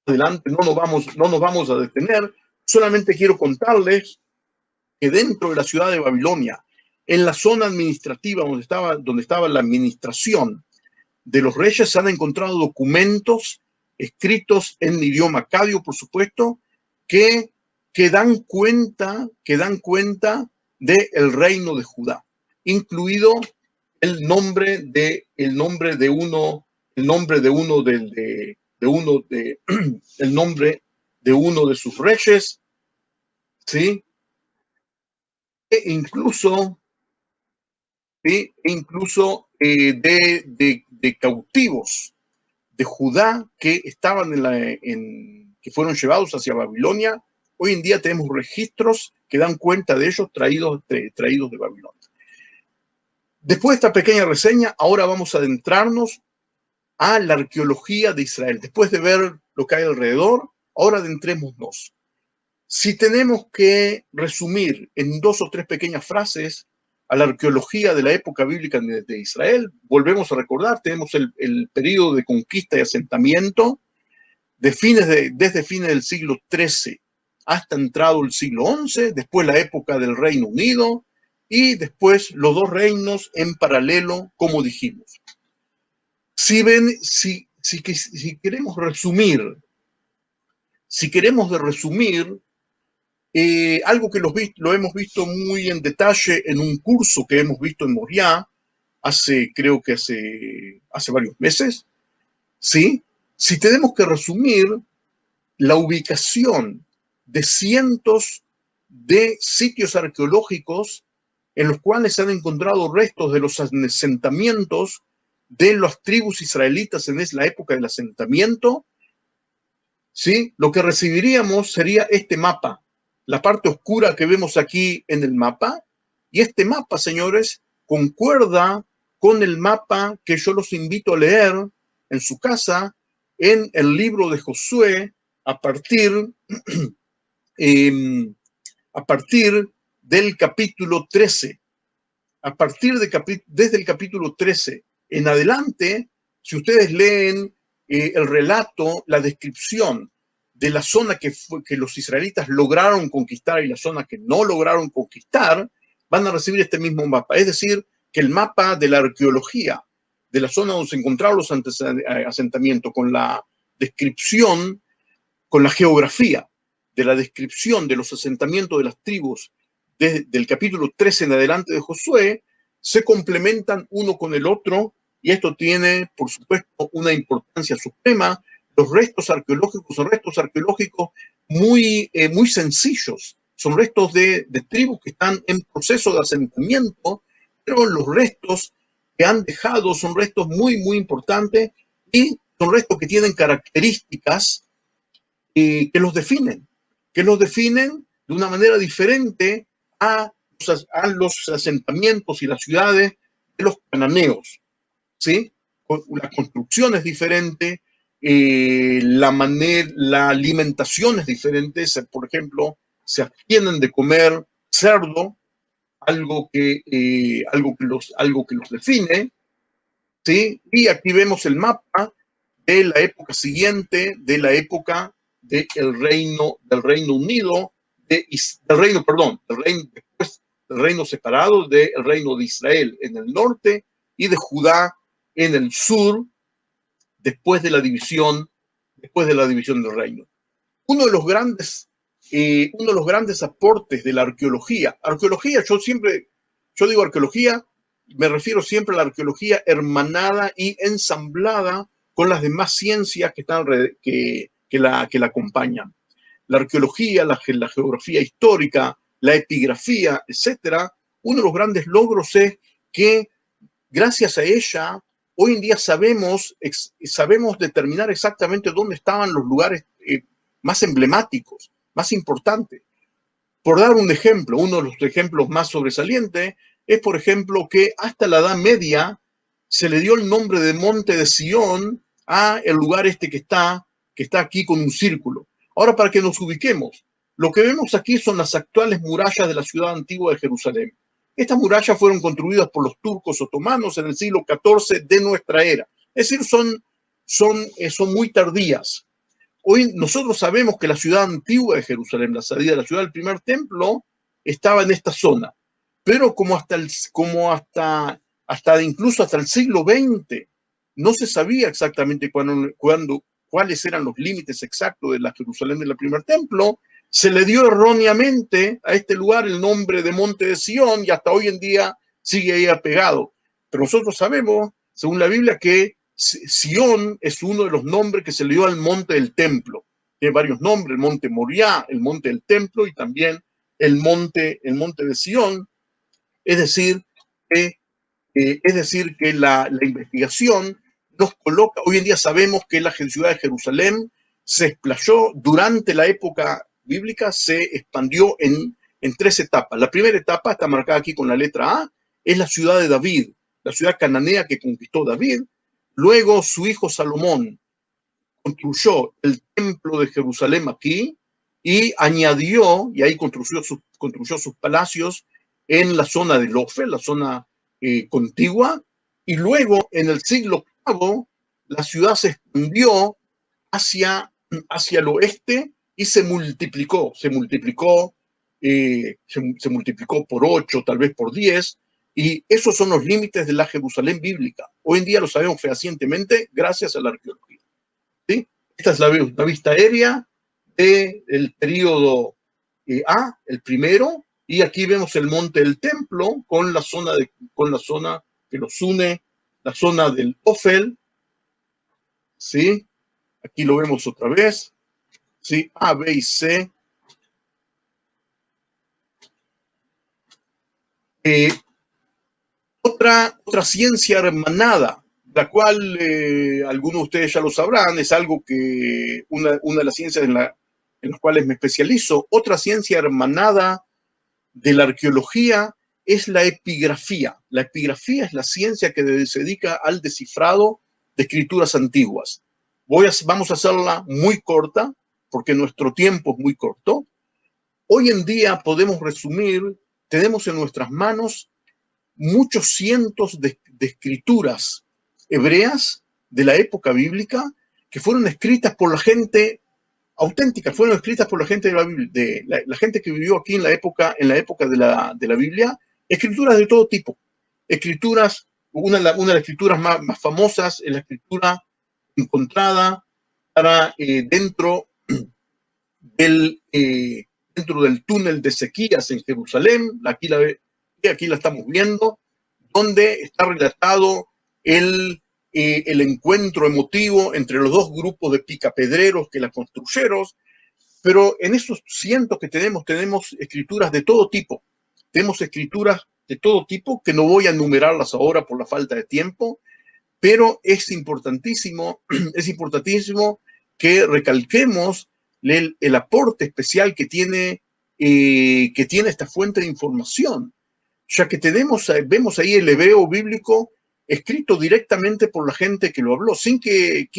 Adelante, no nos vamos a detener, solamente quiero contarles que dentro de la ciudad de Babilonia, en la zona administrativa donde estaba la administración de los reyes, se han encontrado documentos escritos en idioma acadio, por supuesto, que dan cuenta del reino de Judá, incluido el nombre de uno de sus reyes, ¿sí? E incluso de cautivos de Judá que estaban que fueron llevados hacia Babilonia. Hoy en día tenemos registros que dan cuenta de ellos traídos de Babilonia. Después de esta pequeña reseña, ahora vamos a adentrarnos a la arqueología de Israel. Después de ver lo que hay alrededor, ahora adentrémonos. Si tenemos que resumir en 2 o 3 pequeñas frases a la arqueología de la época bíblica de Israel, volvemos a recordar, tenemos el periodo de conquista y asentamiento desde fines del siglo XIII hasta entrado el siglo XI, después la época del Reino Unido y después los 2 reinos en paralelo, como dijimos. Si queremos resumir, algo que lo hemos visto muy en detalle en un curso que hemos visto en Moriah creo que hace varios meses, ¿sí? Si tenemos que resumir la ubicación de cientos de sitios arqueológicos en los cuales se han encontrado restos de los asentamientos de las tribus israelitas en la época del asentamiento, ¿sí? Lo que recibiríamos sería este mapa, la parte oscura que vemos aquí en el mapa, y este mapa, señores, concuerda con el mapa que yo los invito a leer en su casa, en el libro de Josué, a partir del capítulo 13. Desde el capítulo 13 en adelante, si ustedes leen el relato, la descripción de la zona que los israelitas lograron conquistar y la zona que no lograron conquistar, van a recibir este mismo mapa. Es decir, que el mapa de la arqueología de la zona donde se encontraron los asentamientos, con la descripción, con la geografía de la descripción de los asentamientos de las tribus del capítulo 13 en adelante de Josué, se complementan uno con el otro, y esto tiene, por supuesto, una importancia suprema. Los restos arqueológicos son restos arqueológicos muy sencillos, son restos de tribus que están en proceso de asentamiento, pero los restos que han dejado son restos muy, muy importantes, y son restos que tienen características que los definen de una manera diferente a los asentamientos y las ciudades de los cananeos, ¿sí? La construcción es diferente, la alimentación es diferente. Por ejemplo, se abstienen de comer cerdo, algo que los define, ¿sí? Y aquí vemos el mapa de la época siguiente, de la época del Reino Unido, después del reino separado del reino de Israel en el norte y de Judá en el sur, después de la división del reino. Uno de los grandes aportes de la arqueología, yo digo arqueología, me refiero siempre a la arqueología hermanada y ensamblada con las demás ciencias que la acompañan. La arqueología, la geografía histórica, la epigrafía, etcétera. Uno de los grandes logros es que gracias a ella hoy en día sabemos determinar exactamente dónde estaban los lugares más emblemáticos, más importantes. Por dar un ejemplo, uno de los ejemplos más sobresalientes es, por ejemplo, que hasta la Edad Media se le dio el nombre de Monte de Sion a el lugar que está aquí con un círculo. Ahora, para que nos ubiquemos, lo que vemos aquí son las actuales murallas de la ciudad antigua de Jerusalén. Estas murallas fueron construidas por los turcos otomanos en el siglo XIV de nuestra era. Es decir, son muy tardías. Hoy nosotros sabemos que la ciudad antigua de Jerusalén, la ciudad del primer templo, estaba en esta zona. Pero incluso hasta el siglo XX, no se sabía exactamente cuáles eran los límites exactos de la Jerusalén del primer templo. Se le dio erróneamente a este lugar el nombre de Monte de Sion y hasta hoy en día sigue ahí apegado. Pero nosotros sabemos, según la Biblia, que Sion es uno de los nombres que se le dio al monte del templo. Tiene varios nombres: el monte Moriah, el monte del templo y también el monte de Sion. Es decir, que la investigación nos coloca, hoy en día sabemos que la ciudad de Jerusalén se explayó durante la época bíblica, se expandió en 3 etapas. La primera etapa está marcada aquí con la letra A, es la ciudad de David, la ciudad cananea que conquistó David. Luego su hijo Salomón construyó el templo de Jerusalén aquí y añadió, y ahí construyó sus palacios en la zona de Ofel, la zona contigua, y luego en el siglo VIII la ciudad se expandió hacia el oeste y se multiplicó por 8, tal vez por 10, y esos son los límites de la Jerusalén bíblica. Hoy en día lo sabemos fehacientemente gracias a la arqueología. ¿Sí? Esta es la vista aérea del periodo A, el primero, y aquí vemos el monte del templo con la zona que los une, la zona del Ofel. ¿Sí? Aquí lo vemos otra vez. ¿Sí? A, B y C. Otra ciencia hermanada, la cual algunos de ustedes ya lo sabrán, es algo que una de las ciencias en las cuales me especializo. Otra ciencia hermanada de la arqueología es la epigrafía. La epigrafía es la ciencia que se dedica al descifrado de escrituras antiguas. Vamos a hacerla muy corta, porque nuestro tiempo es muy corto. Hoy en día podemos resumir, tenemos en nuestras manos muchos cientos de escrituras hebreas de la época bíblica que fueron escritas por la gente auténtica, fueron escritas por la gente de la Biblia, la gente que vivió aquí en la época de la Biblia, escrituras de todo tipo. Escrituras, una de las escrituras más famosas es la escritura encontrada dentro del túnel de Ezequías en Jerusalén. Aquí la estamos viendo, donde está relatado el encuentro emotivo entre los dos grupos de picapedreros que la construyeron. Pero en esos cientos que tenemos escrituras de todo tipo. Tenemos escrituras de todo tipo que no voy a enumerarlas ahora por la falta de tiempo, pero es importantísimo que recalquemos el aporte especial que tiene esta fuente de información, ya que vemos ahí el hebreo bíblico escrito directamente por la gente que lo habló, sin que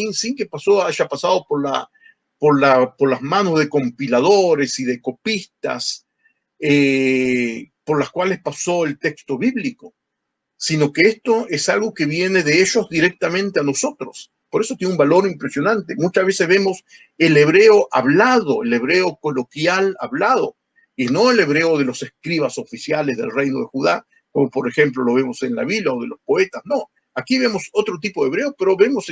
haya pasado por las manos de compiladores y de copistas por las cuales pasó el texto bíblico, sino que esto es algo que viene de ellos directamente a nosotros. Por eso tiene un valor impresionante. Muchas veces vemos el hebreo hablado, el hebreo coloquial hablado, y no el hebreo de los escribas oficiales del reino de Judá, como por ejemplo lo vemos en la Biblia o de los poetas. No, aquí vemos otro tipo de hebreo, pero vemos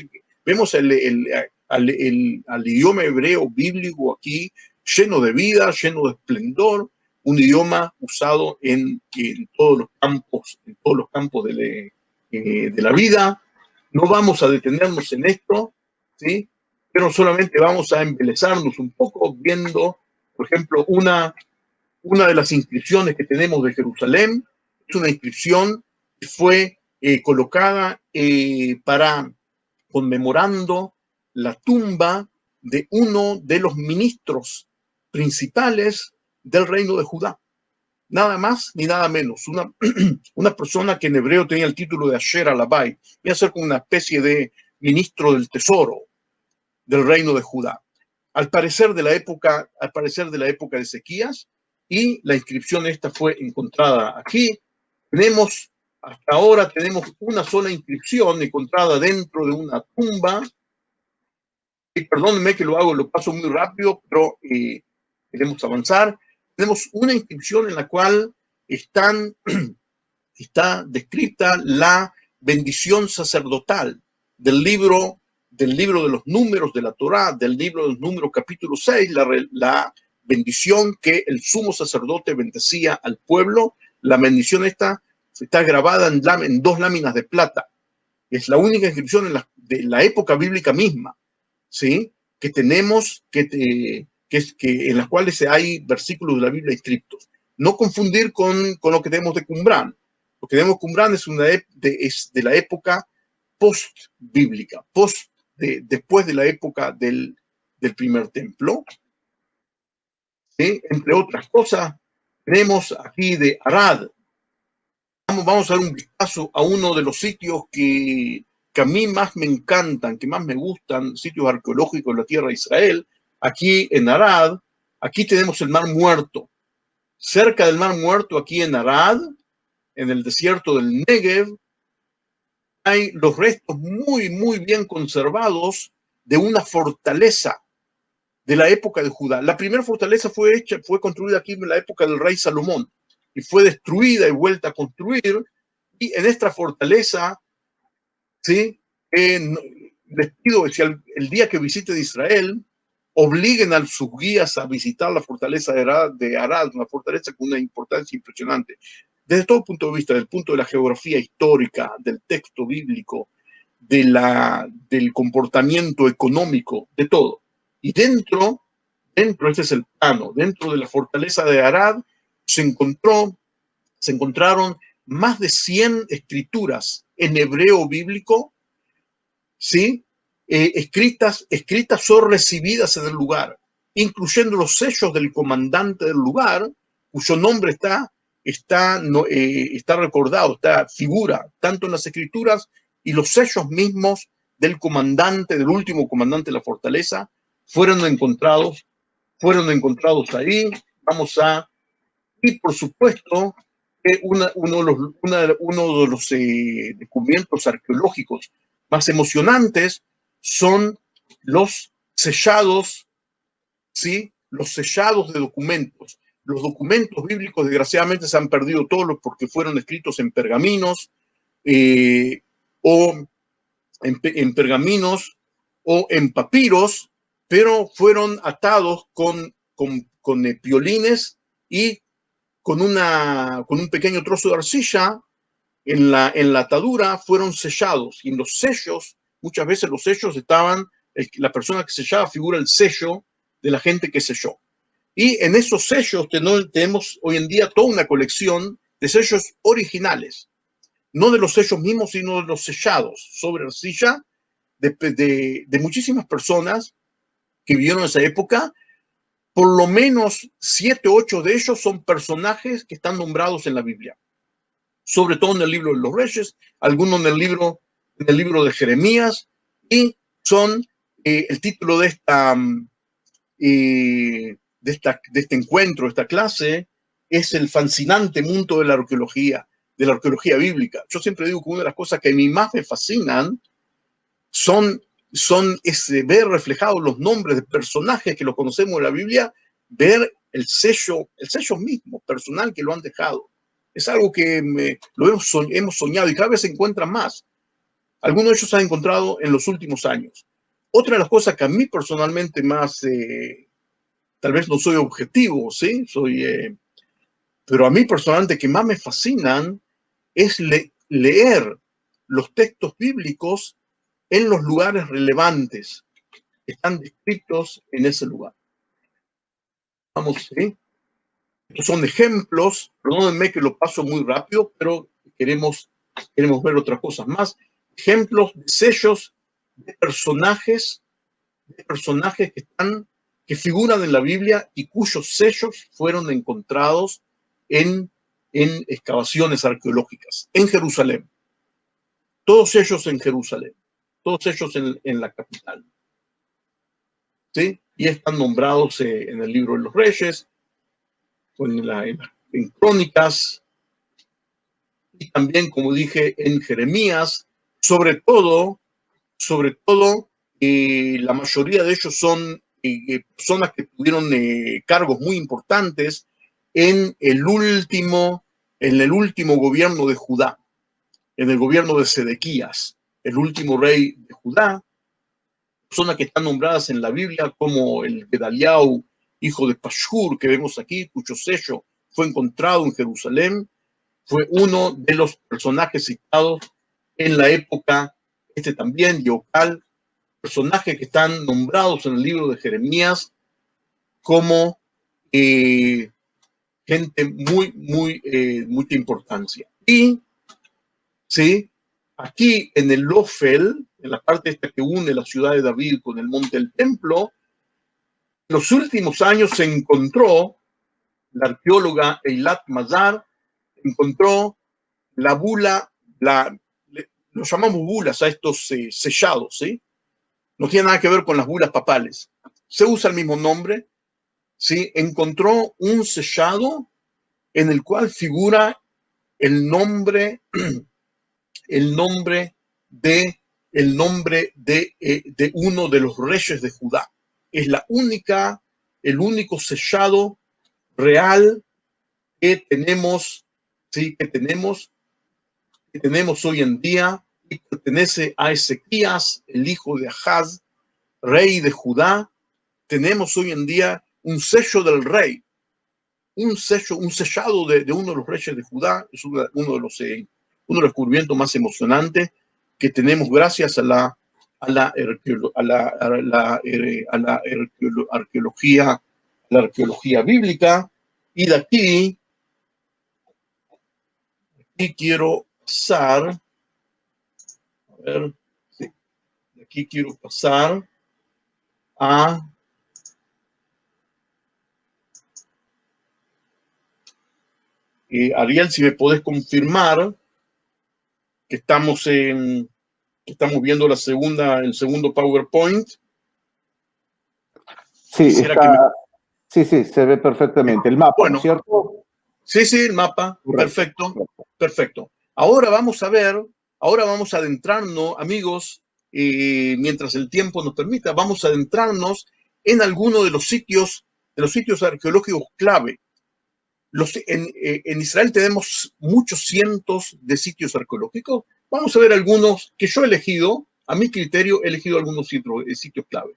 al idioma hebreo bíblico aquí lleno de vida, lleno de esplendor, un idioma usado en todos los campos de la vida. No vamos a detenernos en esto, ¿sí? Pero solamente vamos a embelezarnos un poco viendo, por ejemplo, una de las inscripciones que tenemos de Jerusalén. Es una inscripción que fue colocada conmemorando la tumba de uno de los ministros principales del reino de Judá. Nada más ni nada menos. Una persona que en hebreo tenía el título de Asher Alabai, iba a ser como una especie de ministro del tesoro del reino de Judá. Al parecer de la época de Ezequías, y la inscripción esta fue encontrada aquí. Hasta ahora tenemos una sola inscripción encontrada dentro de una tumba. Y perdónenme que lo paso muy rápido, pero queremos avanzar. Tenemos una inscripción en la cual está descrita la bendición sacerdotal del libro de los números de la Torá, del libro de los números capítulo 6, la bendición que el sumo sacerdote bendecía al pueblo. La bendición esta está grabada en 2 láminas de plata. Es la única inscripción de la época bíblica misma, ¿sí? Que tenemos, en las cuales hay versículos de la Biblia inscritos. No confundir con lo que tenemos de Qumrán. Lo que tenemos de Qumrán es de la época post-bíblica, después de la época del primer templo. ¿Sí? Entre otras cosas, tenemos aquí de Arad. Vamos a dar un vistazo a uno de los sitios que a mí más me encantan, que más me gustan, sitios arqueológicos de la tierra de Israel. Aquí en Arad, aquí tenemos el Mar Muerto. Cerca del Mar Muerto, aquí en Arad, en el desierto del Negev, hay los restos muy, muy bien conservados de una fortaleza de la época de Judá. La primera fortaleza fue construida aquí en la época del rey Salomón y fue destruida y vuelta a construir. Y en esta fortaleza, ¿sí? Les pido que si el día que visiten Israel, obliguen a sus guías a visitar la fortaleza de Arad, una fortaleza con una importancia impresionante. Desde todo punto de vista, desde el punto de la geografía histórica, del texto bíblico, del comportamiento económico, de todo. Y dentro, este es el plano, dentro de la fortaleza de Arad se encontraron más de 100 escrituras en hebreo bíblico, ¿sí? Escritas o recibidas en el lugar, incluyendo los sellos del comandante del lugar, cuyo nombre está recordado, figura tanto en las escrituras, y los sellos mismos del último comandante de la fortaleza, fueron encontrados ahí. Y por supuesto, uno de los descubrimientos arqueológicos más emocionantes son los sellados, ¿sí? Los sellados de documentos. Los documentos bíblicos, desgraciadamente, se han perdido todos porque fueron escritos en pergaminos, o en pergaminos o en papiros, pero fueron atados con piolines y con un pequeño trozo de arcilla en la atadura, fueron sellados. Y en los sellos, muchas veces los sellos la persona que sellaba figura el sello de la gente que selló. Y en esos sellos tenemos hoy en día toda una colección de sellos originales, no de los sellos mismos, sino de los sellados sobre arcilla de muchísimas personas que vivieron en esa época. Por lo menos 7 u 8 de ellos son personajes que están nombrados en la Biblia, sobre todo en el libro de los Reyes, algunos en el libro de Jeremías, y son el título de este encuentro, esta clase, es el fascinante mundo de la arqueología bíblica. Yo siempre digo que una de las cosas que a mí más me fascinan son es ver reflejados los nombres de personajes que los conocemos en la Biblia, ver el sello mismo, personal que lo han dejado. Es algo que hemos soñado y cada vez se encuentran más. Algunos de ellos se han encontrado en los últimos años. Otra de las cosas que a mí personalmente más, tal vez no soy objetivo, ¿sí? Pero a mí personalmente que más me fascinan es leer los textos bíblicos en los lugares relevantes que están descritos en ese lugar. Vamos, ¿sí? Estos son ejemplos, perdónenme que lo paso muy rápido, pero queremos ver otras cosas más. Ejemplos de sellos de personajes que figuran en la Biblia y cuyos sellos fueron encontrados en excavaciones arqueológicas en Jerusalén. Todos ellos en Jerusalén, todos ellos en la capital. ¿Sí? Y están nombrados en el libro de los Reyes, en Crónicas, y también, como dije, en Jeremías. Sobre todo, la mayoría de ellos son personas que tuvieron cargos muy importantes en el último gobierno de Judá, en el gobierno de Sedequías, el último rey de Judá. Personas que están nombradas en la Biblia como el Gedaliao, hijo de Pashur, que vemos aquí, cuyo sello fue encontrado en Jerusalén, fue uno de los personajes citados en la época, también, Yocal, personajes que están nombrados en el libro de Jeremías como gente mucha importancia. Y, ¿sí? Aquí en el Ofel, en la parte esta que une la ciudad de David con el monte del templo, en los últimos años se encontró, la arqueóloga Eilat Mazar encontró la bula, lo llamamos bulas a estos sellados, ¿sí? No tiene nada que ver con las bulas papales. Se usa el mismo nombre, ¿sí? Encontró un sellado en el cual figura el nombre de uno de los reyes de Judá. Es el único sellado real que tenemos, ¿sí? que tenemos hoy en día, y pertenece a Ezequías, el hijo de Ahaz, rey de Judá. Tenemos hoy en día un sello del rey, un sellado de uno de los reyes de Judá. Es uno de los descubrimientos más emocionantes que tenemos gracias a la arqueología bíblica. Y de aquí quiero pasar, a Ariel, si me podés confirmar que estamos viendo el segundo PowerPoint. Sí, sí, se ve perfectamente. El mapa, bueno, ¿cierto? Sí, el mapa. Correcto. Perfecto. Ahora vamos a adentrarnos, amigos, mientras el tiempo nos permita, vamos a adentrarnos en algunos de los sitios arqueológicos clave. En Israel tenemos muchos cientos de sitios arqueológicos. Vamos a ver algunos que yo he elegido, a mi criterio, he elegido algunos sitios clave.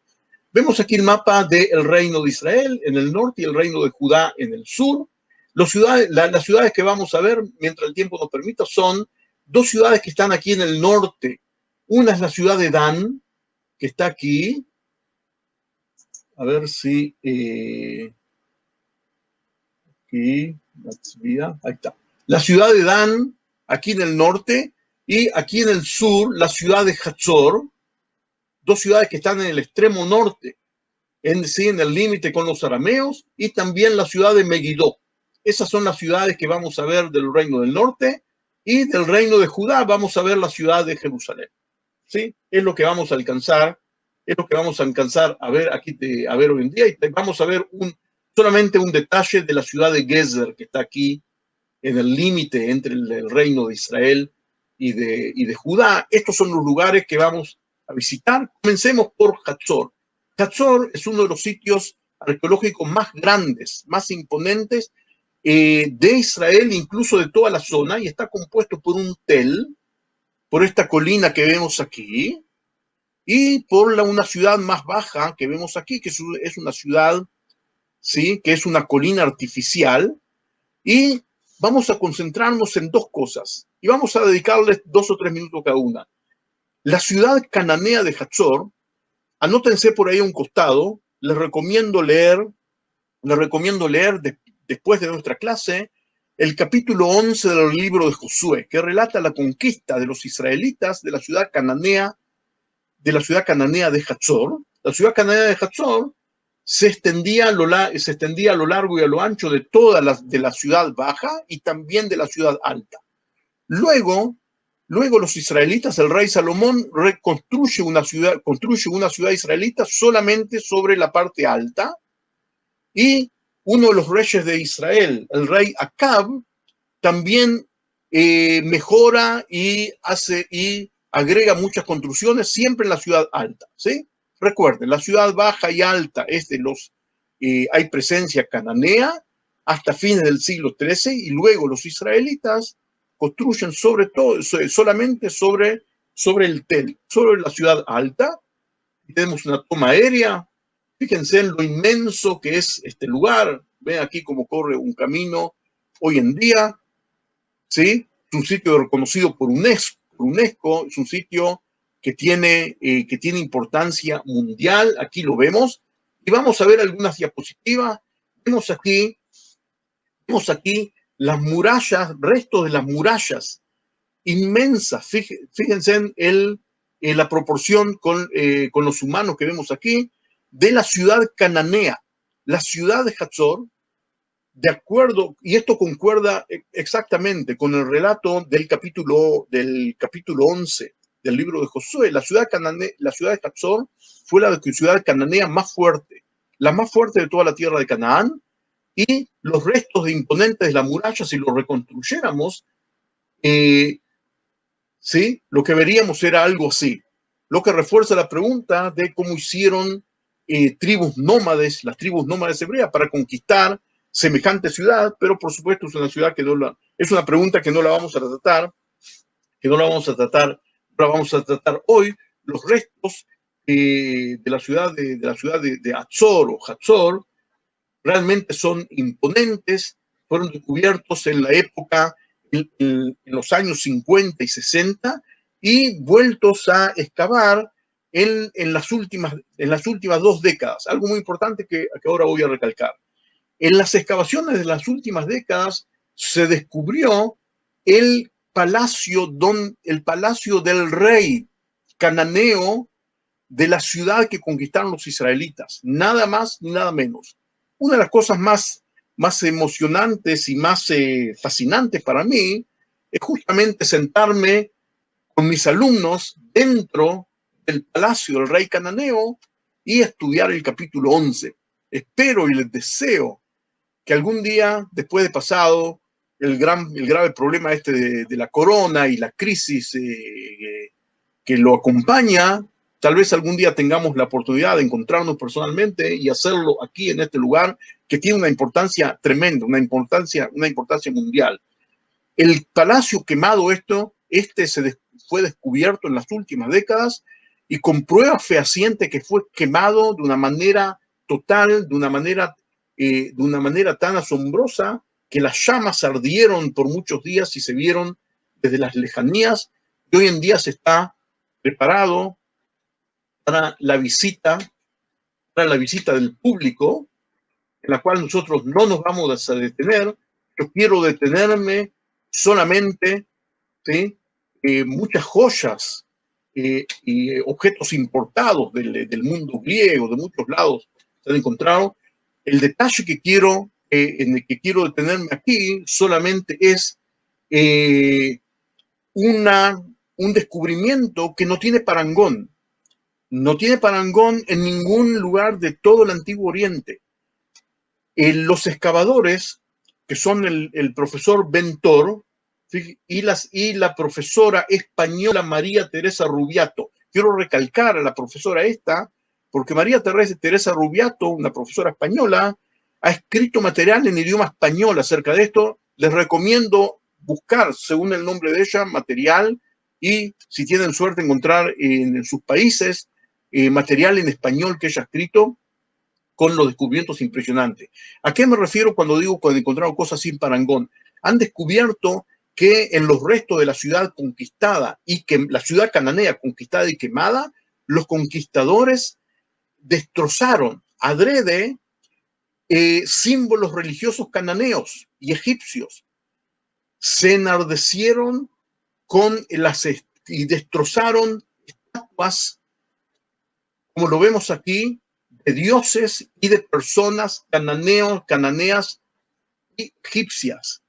Vemos aquí el mapa del reino de Israel en el norte y el reino de Judá en el sur. Las ciudades que vamos a ver, mientras el tiempo nos permita, son dos ciudades que están aquí en el norte. Una es la ciudad de Dan, que está aquí. A ver si... aquí, ahí está. La ciudad de Dan, aquí en el norte, y aquí en el sur, la ciudad de Hatzor. Dos ciudades que están en el extremo norte, en el límite con los arameos, y también la ciudad de Megiddo. Esas son las ciudades que vamos a ver del reino del norte, y del reino de Judá vamos a ver la ciudad de Jerusalén. ¿Sí? Es lo que vamos a alcanzar, a ver aquí, hoy en día, y vamos a ver solamente un detalle de la ciudad de Gezer, que está aquí en el límite entre el reino de Israel y de Judá. Estos son los lugares que vamos a visitar. Comencemos por Hatzor. Hatzor es uno de los sitios arqueológicos más grandes, más imponentes de Israel, incluso de toda la zona, y está compuesto por un tel, por esta colina que vemos aquí, y por una ciudad más baja que vemos aquí, que es una ciudad, ¿sí?, que es una colina artificial, y vamos a concentrarnos en dos cosas, y vamos a dedicarles 2 o 3 minutos cada una. La ciudad cananea de Hatzor, anótense por ahí a un costado, les recomiendo leer después de nuestra clase el capítulo 11 del libro de Josué, que relata la conquista de los israelitas de la ciudad cananea de Hatzor. La ciudad cananea de Hatzor se extendía a lo largo y a lo ancho de toda la ciudad baja y también de la ciudad alta. Luego los israelitas, el rey Salomón, construye una ciudad israelita solamente sobre la parte alta, y uno de los reyes de Israel, el rey Acab, también mejora y agrega muchas construcciones siempre en la ciudad alta, ¿sí? Recuerden, la ciudad baja y alta es hay presencia cananea hasta fines del siglo XIII, y luego los israelitas construyen solamente sobre el tel, sobre la ciudad alta. Tenemos una toma aérea. Fíjense en lo inmenso que es este lugar. Ven aquí cómo corre un camino hoy en día, ¿sí? Es un sitio reconocido por UNESCO, es un sitio que tiene importancia mundial. Aquí lo vemos. Y vamos a ver algunas diapositivas. Vemos aquí las murallas, restos de las murallas inmensas. Fíjense en la proporción con los humanos que vemos aquí, de la ciudad cananea. La ciudad de Hatzor, de acuerdo, y esto concuerda exactamente con el relato del capítulo 11 del libro de Josué. La ciudad de Hatzor fue la ciudad cananea más fuerte, la más fuerte de toda la tierra de Canaán, y los restos imponentes de la muralla, si lo reconstruyéramos, ¿sí?, lo que veríamos era algo así, lo que refuerza la pregunta de cómo hicieron tribus nómades, las tribus nómades hebreas, para conquistar semejante ciudad. Pero por supuesto es una ciudad es una pregunta que no la vamos a tratar hoy. Los restos de la ciudad de Hatzor o Hatzor realmente son imponentes. Fueron descubiertos en la época, en los años 50 y 60, y vueltos a excavar en las últimas 2 décadas. Algo muy importante que ahora voy a recalcar. En las excavaciones de las últimas décadas se descubrió el palacio del rey cananeo de la ciudad que conquistaron los israelitas. Nada más ni nada menos. Una de las cosas más emocionantes y más fascinantes para mí es justamente sentarme con mis alumnos dentro del palacio del rey cananeo y estudiar el capítulo 11. Espero y les deseo que algún día, después de pasado el grave problema de la corona y la crisis que lo acompaña, tal vez algún día tengamos la oportunidad de encontrarnos personalmente y hacerlo aquí en este lugar que tiene una importancia tremenda, una importancia mundial. El palacio quemado, fue descubierto en las últimas décadas, y con prueba fehaciente que fue quemado de una manera total, de una manera tan asombrosa, que las llamas ardieron por muchos días y se vieron desde las lejanías, y hoy en día se está preparado para la visita del público, en la cual nosotros no nos vamos a detener. Yo quiero detenerme solamente, ¿sí?, muchas joyas y objetos importados del mundo griego, de muchos lados se han encontrado. El detalle en el que quiero detenerme aquí solamente es un descubrimiento que no tiene parangón. No tiene parangón en ningún lugar de todo el Antiguo Oriente. Los excavadores, que son el profesor Bentor y la profesora española María Teresa Rubiato, quiero recalcar a la profesora esta, porque María Teresa Rubiato, una profesora española, ha escrito material en idioma español acerca de esto. Les recomiendo buscar, según el nombre de ella, material, y si tienen suerte encontrar en sus países material en español que ella ha escrito con los descubrimientos impresionantes. ¿A qué me refiero cuando digo que han encontrado cosas sin parangón? Han descubierto que en los restos de la ciudad conquistada y que la ciudad cananea conquistada y quemada, los conquistadores destrozaron adrede símbolos religiosos cananeos y egipcios. Se enardecieron y destrozaron estatuas, como lo vemos aquí, de dioses y de personas cananeas y egipcias.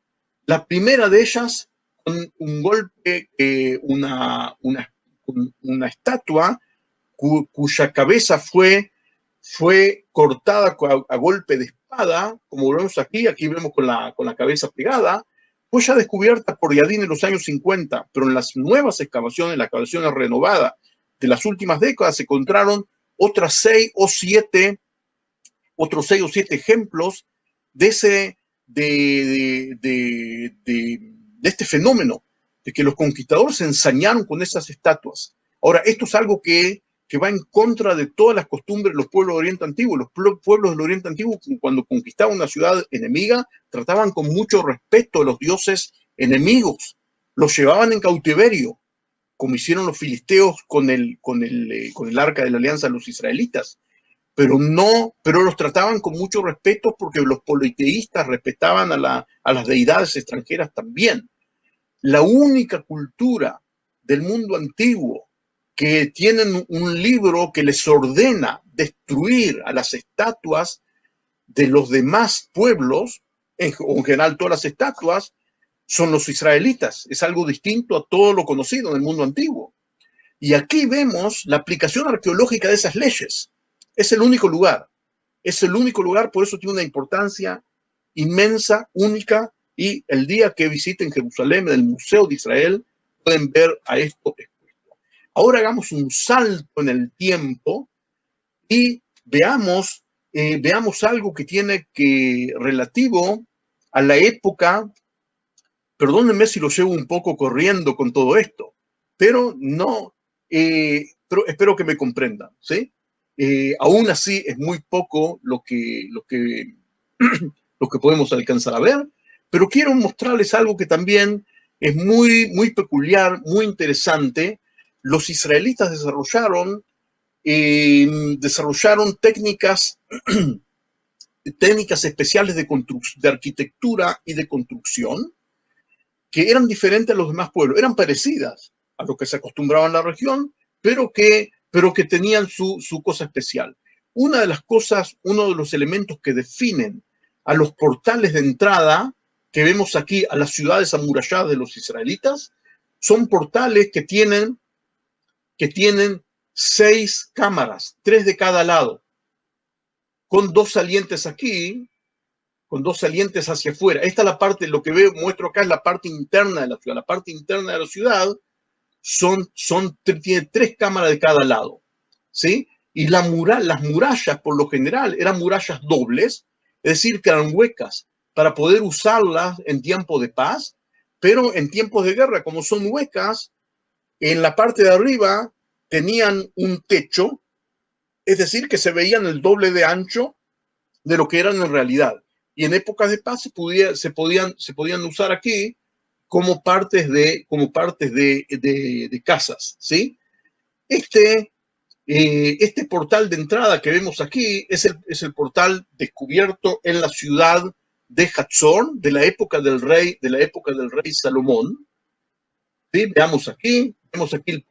La primera de ellas, con un golpe, una estatua cuya cabeza fue cortada a golpe de espada, como vemos aquí vemos con la cabeza pegada, fue ya descubierta por Yadin en los años 50, pero en las nuevas excavaciones, las excavaciones renovadas de las últimas décadas, se encontraron otros 6 o 7 ejemplos de este fenómeno, de que los conquistadores se ensañaron con esas estatuas. Ahora, esto es algo que va en contra de todas las costumbres de los pueblos del Oriente Antiguo. Los pueblos del Oriente Antiguo, cuando conquistaban una ciudad enemiga, trataban con mucho respeto a los dioses enemigos. Los llevaban en cautiverio, como hicieron los filisteos con el arca de la alianza de los israelitas. Pero los trataban con mucho respeto porque los politeístas respetaban a las deidades extranjeras también. La única cultura del mundo antiguo que tienen un libro que les ordena destruir a las estatuas de los demás pueblos, en general todas las estatuas, son los israelitas. Es algo distinto a todo lo conocido en el mundo antiguo. Y aquí vemos la aplicación arqueológica de esas leyes. Es el único lugar, por eso tiene una importancia inmensa, única, y el día que visiten Jerusalén, en el Museo de Israel, pueden ver a esto expuesto. Ahora hagamos un salto en el tiempo y veamos algo que tiene relativo a la época. Perdónenme si lo llevo un poco corriendo con todo esto, pero pero espero que me comprendan, ¿sí? Aún así es muy poco lo que podemos alcanzar a ver, pero quiero mostrarles algo que también es muy, muy peculiar, muy interesante. Los israelitas desarrollaron técnicas especiales de arquitectura y de construcción que eran diferentes a los demás pueblos, eran parecidas a lo que se acostumbraba en la región, pero que tenían su cosa especial. Uno de los elementos que definen a los portales de entrada que vemos aquí a las ciudades amuralladas de los israelitas, son portales que tienen 6 cámaras, 3 de cada lado, con 2 salientes aquí, con 2 salientes hacia afuera. Esta es la parte, lo que muestro acá es la parte interna de la ciudad. La parte interna de la ciudad tiene 3 cámaras de cada lado, ¿sí? Y las murallas, por lo general, eran murallas dobles, es decir, que eran huecas para poder usarlas en tiempo de paz, pero en tiempos de guerra, como son huecas, en la parte de arriba tenían un techo, es decir, que se veían el doble de ancho de lo que eran en realidad. Y en épocas de paz se podían usar aquí como partes de casas, ¿sí? Este portal de entrada que vemos aquí es el portal descubierto en la ciudad de Hatzor, de la época del rey Salomón. ¿Sí? Vemos aquí el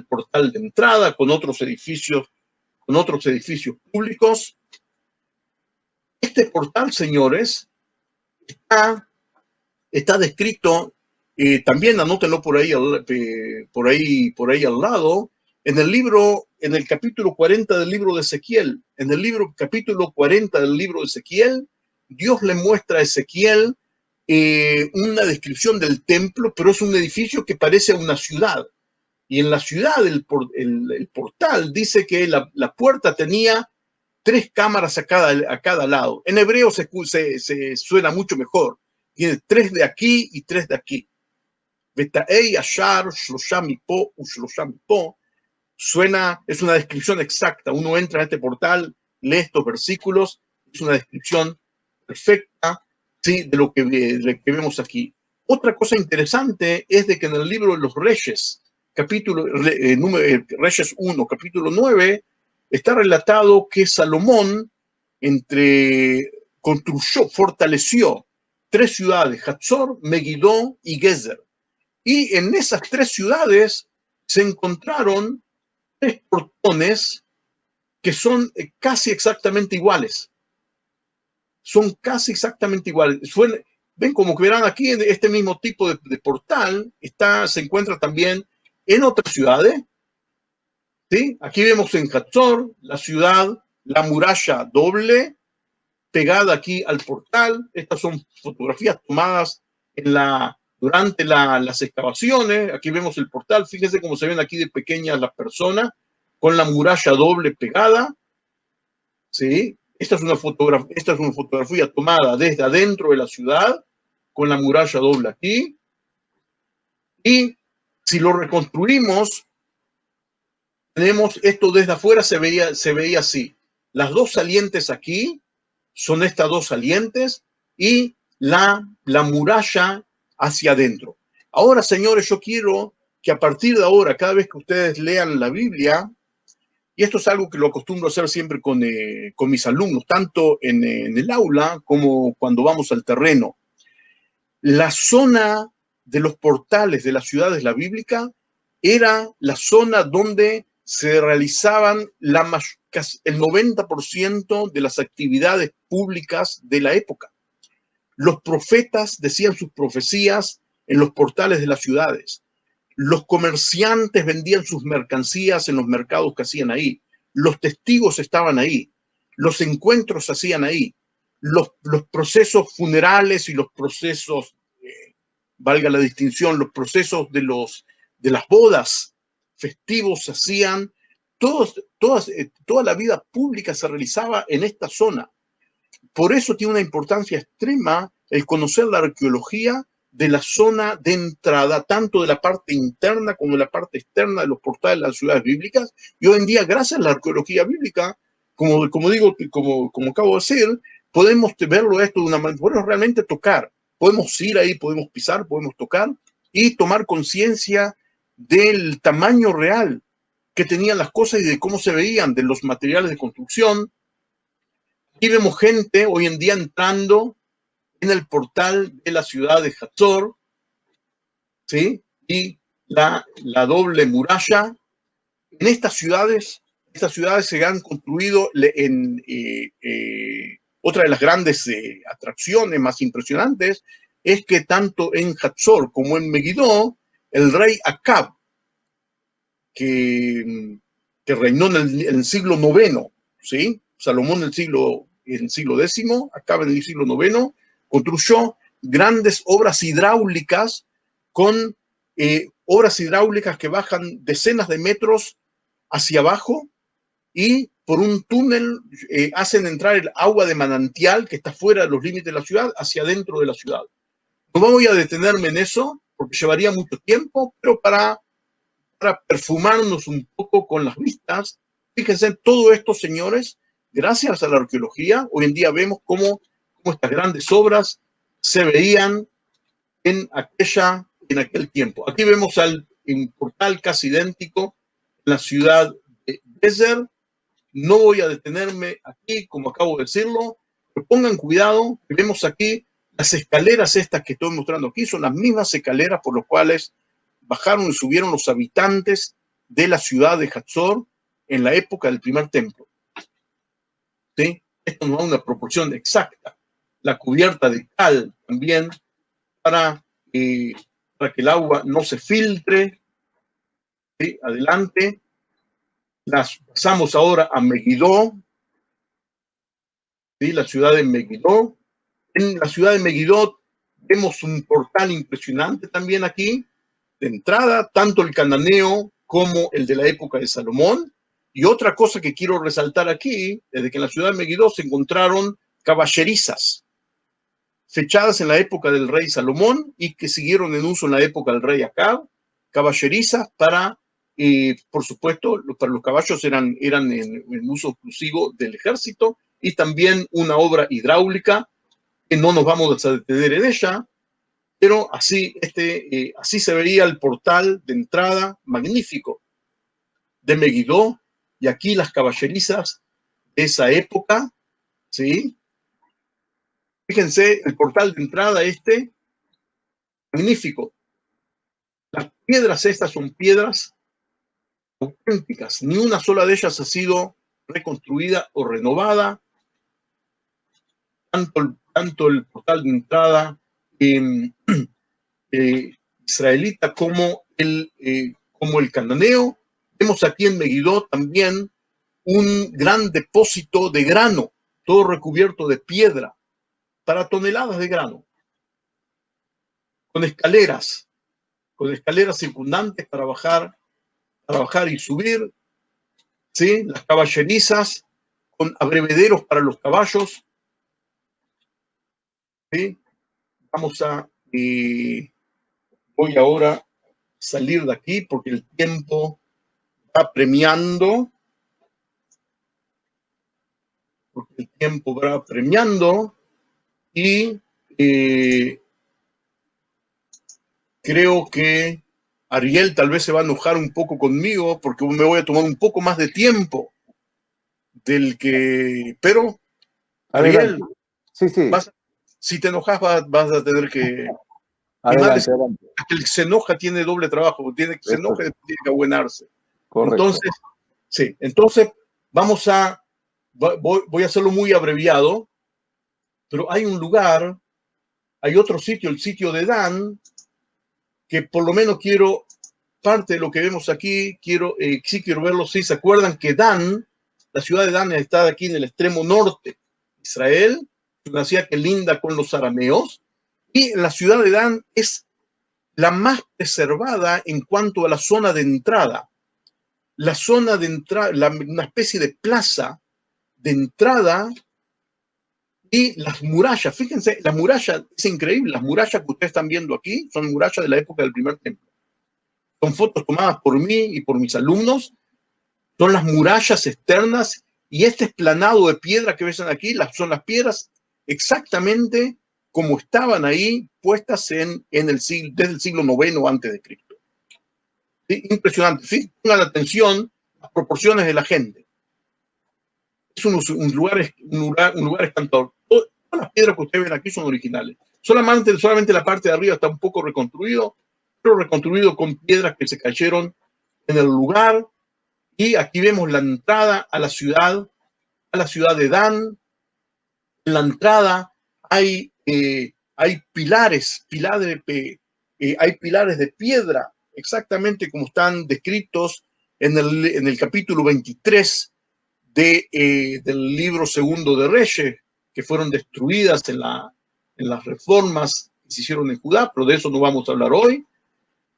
portal de entrada con otros edificios públicos. Este portal, señores, está descrito, también anótenlo por ahí al lado, en el capítulo 40 del libro de Ezequiel. En el capítulo 40 del libro de Ezequiel, Dios le muestra a Ezequiel una descripción del templo, pero es un edificio que parece una ciudad. Y en la ciudad, el portal dice que la puerta tenía 3 cámaras a cada lado. En hebreo se suena mucho mejor. Tiene 3 de aquí y 3 de aquí. Beta'ei ashar shlosha mipo u'shlosha mipo. Suena, es una descripción exacta. Uno entra a este portal, lee estos versículos, es una descripción perfecta, ¿sí?, de lo que vemos aquí. Otra cosa interesante es de que en el libro de los Reyes, Reyes 1, capítulo 9, está relatado que Salomón fortaleció 3 ciudades, Hatzor, Megiddo y Gezer. Y en esas 3 ciudades se encontraron 3 portones que son casi exactamente iguales. Son casi exactamente iguales. Ven, como que verán aquí, este mismo tipo de portal se encuentra también en otras ciudades. ¿Sí? Aquí vemos en Hatzor, la ciudad, la muralla doble, pegada aquí al portal. Estas son fotografías tomadas durante las excavaciones. Aquí vemos el portal. Fíjense cómo se ven aquí de pequeñas las personas, con la muralla doble pegada. ¿Sí? Esta es una fotografía tomada desde adentro de la ciudad, con la muralla doble aquí. Y si lo reconstruimos, tenemos esto desde afuera, se veía así. Las 2 salientes aquí son estas 2 salientes y la muralla hacia adentro. Ahora, señores, yo quiero que a partir de ahora, cada vez que ustedes lean la Biblia, y esto es algo que lo acostumbro a hacer siempre con mis alumnos, tanto en el aula como cuando vamos al terreno. La zona de los portales de las ciudades, la bíblica, era la zona donde se realizaban el 90% de las actividades públicas de la época. Los profetas decían sus profecías en los portales de las ciudades. Los comerciantes vendían sus mercancías en los mercados que hacían ahí. Los testigos estaban ahí. Los encuentros se hacían ahí. Los procesos funerales y los procesos, valga la distinción, los procesos de las bodas festivos se hacían. Toda la vida pública se realizaba en esta zona. Por eso tiene una importancia extrema el conocer la arqueología de la zona de entrada, tanto de la parte interna como de la parte externa de los portales de las ciudades bíblicas. Y hoy en día, gracias a la arqueología bíblica, como acabo de decir, podemos verlo esto de una manera, podemos realmente tocar, podemos ir ahí, podemos pisar, podemos tocar y tomar conciencia del tamaño real que tenían las cosas y de cómo se veían, de los materiales de construcción. Aquí vemos gente hoy en día entrando en el portal de la ciudad de Hatzor, ¿sí? Y la doble muralla. En estas ciudades se han construido otra de las grandes atracciones más impresionantes es que tanto en Hatzor como en Megiddo, el rey Acab, que reinó en el siglo IX, ¿sí? Salomón en el siglo X, Acab en el siglo IX, construyó grandes obras hidráulicas con obras hidráulicas que bajan decenas de metros hacia abajo y por un túnel hacen entrar el agua de manantial que está fuera de los límites de la ciudad hacia adentro de la ciudad. No voy a detenerme en eso porque llevaría mucho tiempo, pero para perfumarnos un poco con las vistas, fíjense, todo esto, señores, gracias a la arqueología, hoy en día vemos cómo estas grandes obras se veían en aquel tiempo. Aquí vemos un portal casi idéntico en la ciudad de Gezer. No voy a detenerme aquí, como acabo de decirlo, pero pongan cuidado, vemos aquí las escaleras estas que estoy mostrando aquí, son las mismas escaleras por las cuales bajaron y subieron los habitantes de la ciudad de Hatzor en la época del primer templo. ¿Sí? Esto nos da una proporción exacta. La cubierta de cal también para que el agua no se filtre. ¿Sí? Adelante. Pasamos ahora a Megiddo. ¿Sí? La ciudad de Megiddo. En la ciudad de Megiddo vemos un portal impresionante también aquí. De entrada, tanto el cananeo como el de la época de Salomón. Y otra cosa que quiero resaltar aquí es de que en la ciudad de Megiddo se encontraron caballerizas fechadas en la época del rey Salomón y que siguieron en uso en la época del rey Acab, caballerizas para, por supuesto, para los caballos eran en uso exclusivo del ejército, y también una obra hidráulica que no nos vamos a detener en ella, pero así, así se veía el portal de entrada magnífico de Megiddo, y aquí las caballerizas de esa época, ¿sí? Fíjense, el portal de entrada magnífico. Las piedras estas son piedras auténticas, ni una sola de ellas ha sido reconstruida o renovada. Tanto el portal de entrada israelita como el cananeo. Vemos aquí en Megiddo también un gran depósito de grano, todo recubierto de piedra, para toneladas de grano, con escaleras circundantes para bajar y subir, ¿sí? Las caballerizas con abrevederos para los caballos, ¿sí? Voy ahora a salir de aquí porque el tiempo va premiando, y creo que Ariel tal vez se va a enojar un poco conmigo porque me voy a tomar un poco más de tiempo del que... Pero, Ariel, sí, sí. Si te enojas vas a tener que... Adelante. El que se enoja tiene doble trabajo, se enoja y tiene que abuenarse. Correcto. Entonces voy a hacerlo muy abreviado, pero hay un lugar, hay otro sitio, el sitio de Dan, que por lo menos parte de lo que vemos aquí, sí quiero verlo. Sí, ¿se acuerdan que Dan, la ciudad de Dan está aquí en el extremo norte de Israel, una ciudad que linda con los arameos, y la ciudad de Dan es la más preservada en cuanto a la zona de entrada. La zona de entrada, una especie de plaza de entrada, y las murallas. Fíjense, las murallas, es increíble, las murallas que ustedes están viendo aquí son murallas de la época del primer templo. Son fotos tomadas por mí y por mis alumnos. Son las murallas externas, y este esplanado de piedra que ven aquí son las piedras exactamente como estaban ahí puestas desde el siglo IX antes de Cristo. ¿Sí? Impresionante. ¿Sí? Pongan atención a las proporciones de la gente. Es un lugar encantador. Todas las piedras que ustedes ven aquí son originales. Solamente la parte de arriba está un poco reconstruido, pero reconstruido con piedras que se cayeron en el lugar. Y aquí vemos la entrada a la ciudad de Dan. En la entrada hay pilares de piedra, exactamente como están descritos en el capítulo 23 del libro segundo de Reyes, que fueron destruidas en las reformas que se hicieron en Judá, pero de eso no vamos a hablar hoy.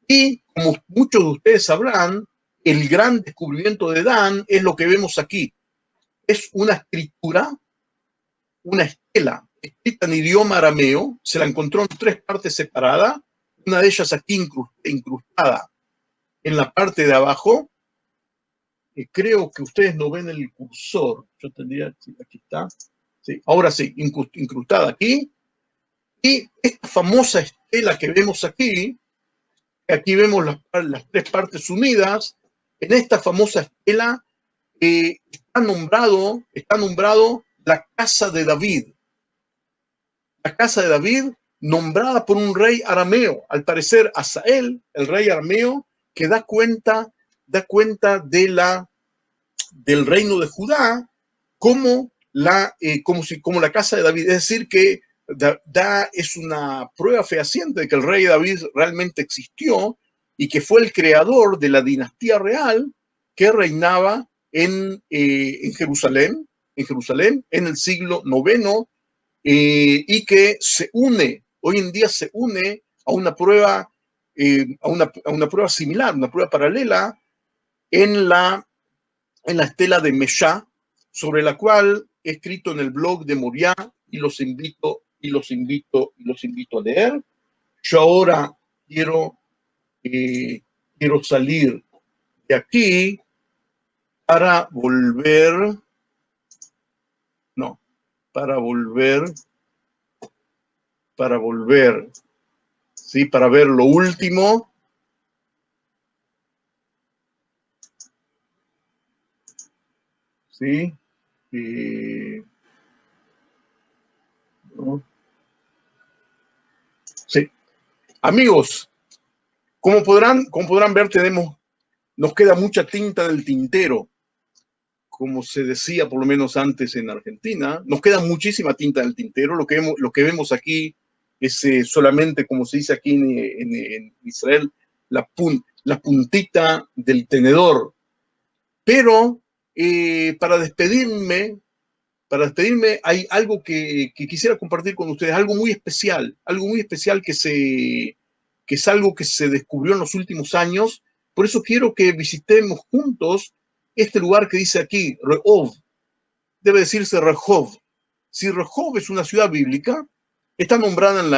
Y como muchos de ustedes sabrán, el gran descubrimiento de Dan es lo que vemos aquí. Es una escritura, una estela escrita en idioma arameo. Se la encontró en 3 partes separadas, una de ellas aquí incrustada en la parte de abajo. Creo que ustedes no ven el cursor. Yo tendría, aquí está. Sí, ahora sí, incrustada aquí. Y esta famosa estela que vemos aquí vemos las 3 partes unidas. En esta famosa estela está nombrado la casa de David. La casa de David, nombrada por un rey arameo, al parecer Asael, el rey arameo, que da cuenta del reino de Judá como la casa de David. Es decir, que es una prueba fehaciente de que el rey David realmente existió y que fue el creador de la dinastía real que reinaba en Jerusalén en el siglo IX, y que hoy en día se une a una prueba similar, una prueba paralela en la estela de Meshá, sobre la cual he escrito en el blog de Moriah y los invito a leer. Yo ahora quiero salir de aquí para volver, ¿sí? Para ver lo último. ¿Sí? ¿No? Sí. Amigos, como podrán ver, nos queda mucha tinta del tintero, como se decía por lo menos antes en Argentina. Nos queda muchísima tinta del tintero. Lo que vemos aquí es solamente, como se dice aquí en Israel, la puntita del tenedor. Pero para despedirme, hay algo que quisiera compartir con ustedes, algo muy especial que es algo que se descubrió en los últimos años. Por eso quiero que visitemos juntos este lugar que dice aquí, Rehov. Debe decirse Rehov. Si Rehov es una ciudad bíblica, está nombrada en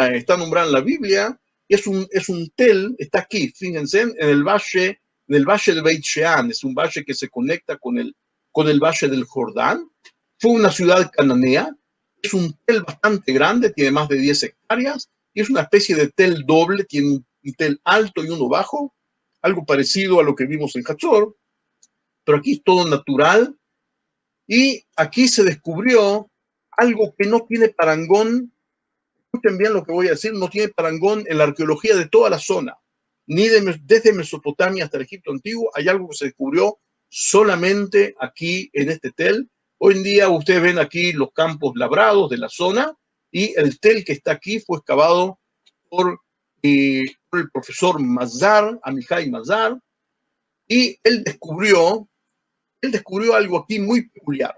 la Biblia, es un tel, está aquí, fíjense, en el valle de Beit Shean. Es un valle que se conecta con el valle del Jordán. Fue una ciudad cananea, es un tel bastante grande, tiene más de 10 hectáreas, y es una especie de tel doble, tiene un tel alto y uno bajo, algo parecido a lo que vimos en Hatzor, pero aquí es todo natural, y aquí se descubrió algo que no tiene parangón. Escuchen bien lo que voy a decir, no tiene parangón en la arqueología de toda la zona, desde Mesopotamia hasta el Egipto antiguo. Hay algo que se descubrió solamente aquí en este tel. Hoy en día ustedes ven aquí los campos labrados de la zona, y el tel que está aquí fue excavado por el profesor Mazar, Amihai Mazar, y él descubrió algo aquí muy peculiar.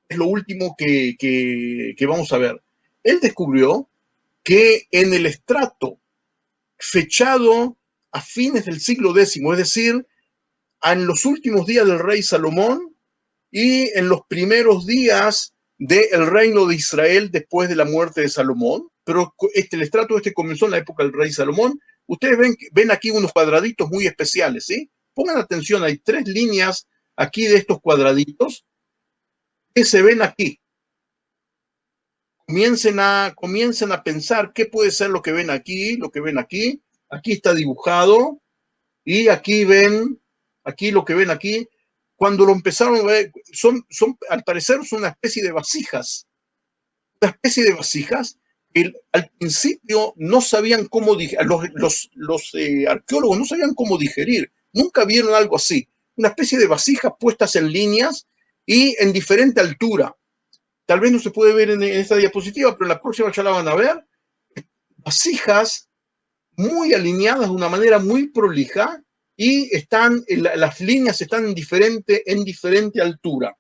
Es lo último que vamos a ver. Él descubrió que en el estrato fechado a fines del siglo X, es decir, en los últimos días del rey Salomón y en los primeros días del reino de Israel después de la muerte de Salomón, pero el estrato comenzó en la época del rey Salomón. Ustedes ven aquí unos cuadraditos muy especiales, ¿sí? Pongan atención, hay 3 líneas aquí de estos cuadraditos que se ven aquí. Comiencen a pensar qué puede ser lo que ven aquí, Aquí está dibujado, y aquí lo que ven aquí. Cuando lo empezaron a ver, al parecer son una especie de vasijas. Que al principio no sabían cómo los arqueólogos no sabían cómo digerir. Nunca vieron algo así. Una especie de vasijas puestas en líneas y en diferente altura. Tal vez no se puede ver en esta diapositiva, pero en la próxima ya la van a ver. Vasijas muy alineadas de una manera muy prolija, y las líneas están en diferente altura.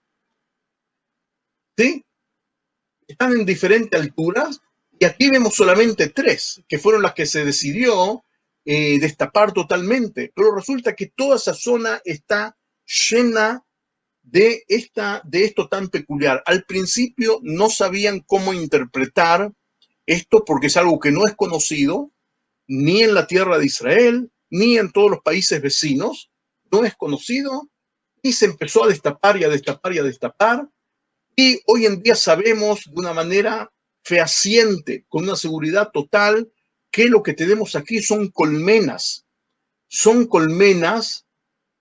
¿Sí? Están en diferentes alturas, y aquí vemos solamente 3, que fueron las que se decidió destapar totalmente. Pero resulta que toda esa zona está llena de esto tan peculiar. Al principio no sabían cómo interpretar esto, porque es algo que no es conocido ni en la tierra de Israel, ni en todos los países vecinos. No es conocido, y se empezó a destapar y a destapar y a destapar. Y hoy en día sabemos de una manera fehaciente, con una seguridad total, que lo que tenemos aquí son colmenas. Son colmenas,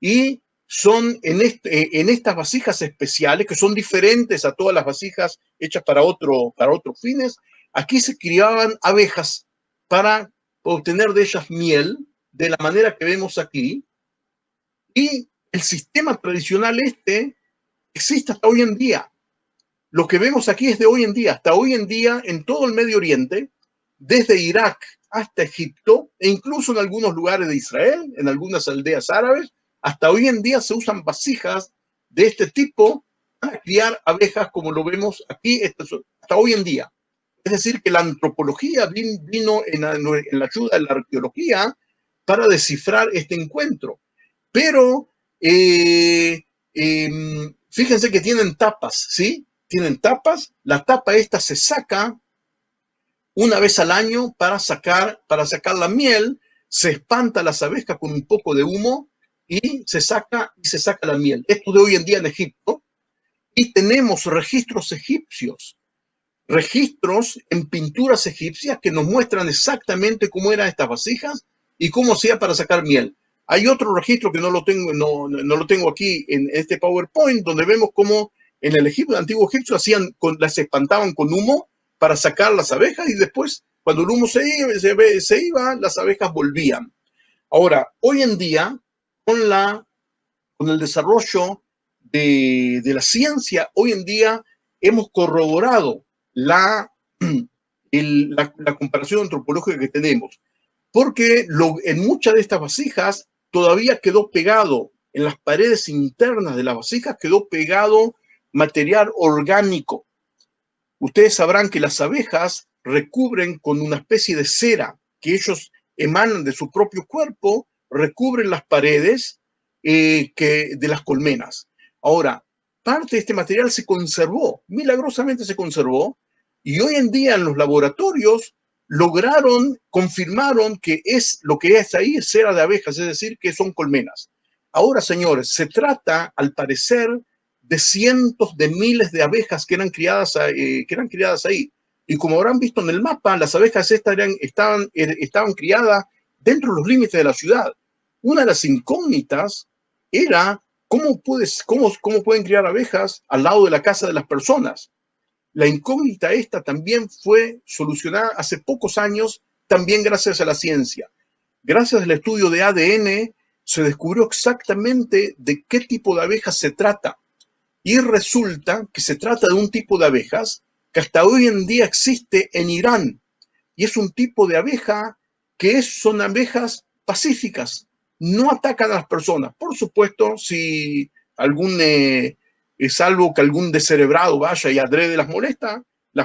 y son en estas vasijas especiales, que son diferentes a todas las vasijas hechas para otros fines. Aquí se criaban abejas para obtener de ellas miel, de la manera que vemos aquí, y el sistema tradicional existe hasta hoy en día. Lo que vemos aquí es de hoy en día. Hasta hoy en día, en todo el Medio Oriente, desde Irak hasta Egipto, e incluso en algunos lugares de Israel, en algunas aldeas árabes, hasta hoy en día se usan vasijas de este tipo para criar abejas, como lo vemos aquí, hasta hoy en día. Es decir, que la antropología vino en la ayuda de la arqueología para descifrar este encuentro. Pero Fíjense que tienen tapas, ¿sí? Tienen tapas. La tapa esta se saca una vez al año para sacar la miel. Se espanta las abejas con un poco de humo y se saca la miel. Esto de hoy en día en Egipto. Y tenemos registros egipcios, registros en pinturas egipcias que nos muestran exactamente cómo eran estas vasijas y cómo hacía para sacar miel. Hay otro registro que no lo tengo aquí en este PowerPoint, donde vemos cómo en el antiguo Egipcio las espantaban con humo para sacar las abejas y después, cuando el humo se iba, las abejas volvían. Ahora, hoy en día, con el desarrollo de la ciencia, hoy en día hemos corroborado la comparación antropológica que tenemos, porque en muchas de estas vasijas todavía quedó pegado, en las paredes internas de las vasijas quedó pegado material orgánico. Ustedes sabrán que las abejas recubren con una especie de cera que ellos emanan de su propio cuerpo, recubren las paredes de las colmenas. Ahora, parte de este material se conservó, milagrosamente se conservó, y hoy en día en los laboratorios confirmaron que lo que es ahí es cera de abejas, es decir, que son colmenas. Ahora, señores, se trata, al parecer, de cientos de miles de abejas que eran criadas ahí. Y como habrán visto en el mapa, las abejas estas estaban criadas dentro de los límites de la ciudad. Una de las incógnitas era cómo pueden criar abejas al lado de la casa de las personas. La incógnita esta también fue solucionada hace pocos años, también gracias a la ciencia. Gracias al estudio de ADN se descubrió exactamente de qué tipo de abejas se trata. Y resulta que se trata de un tipo de abejas que hasta hoy en día existe en Irán. Y es un tipo de abeja que son abejas pacíficas, no atacan a las personas. Por supuesto, si salvo que algún descerebrado vaya y adrede las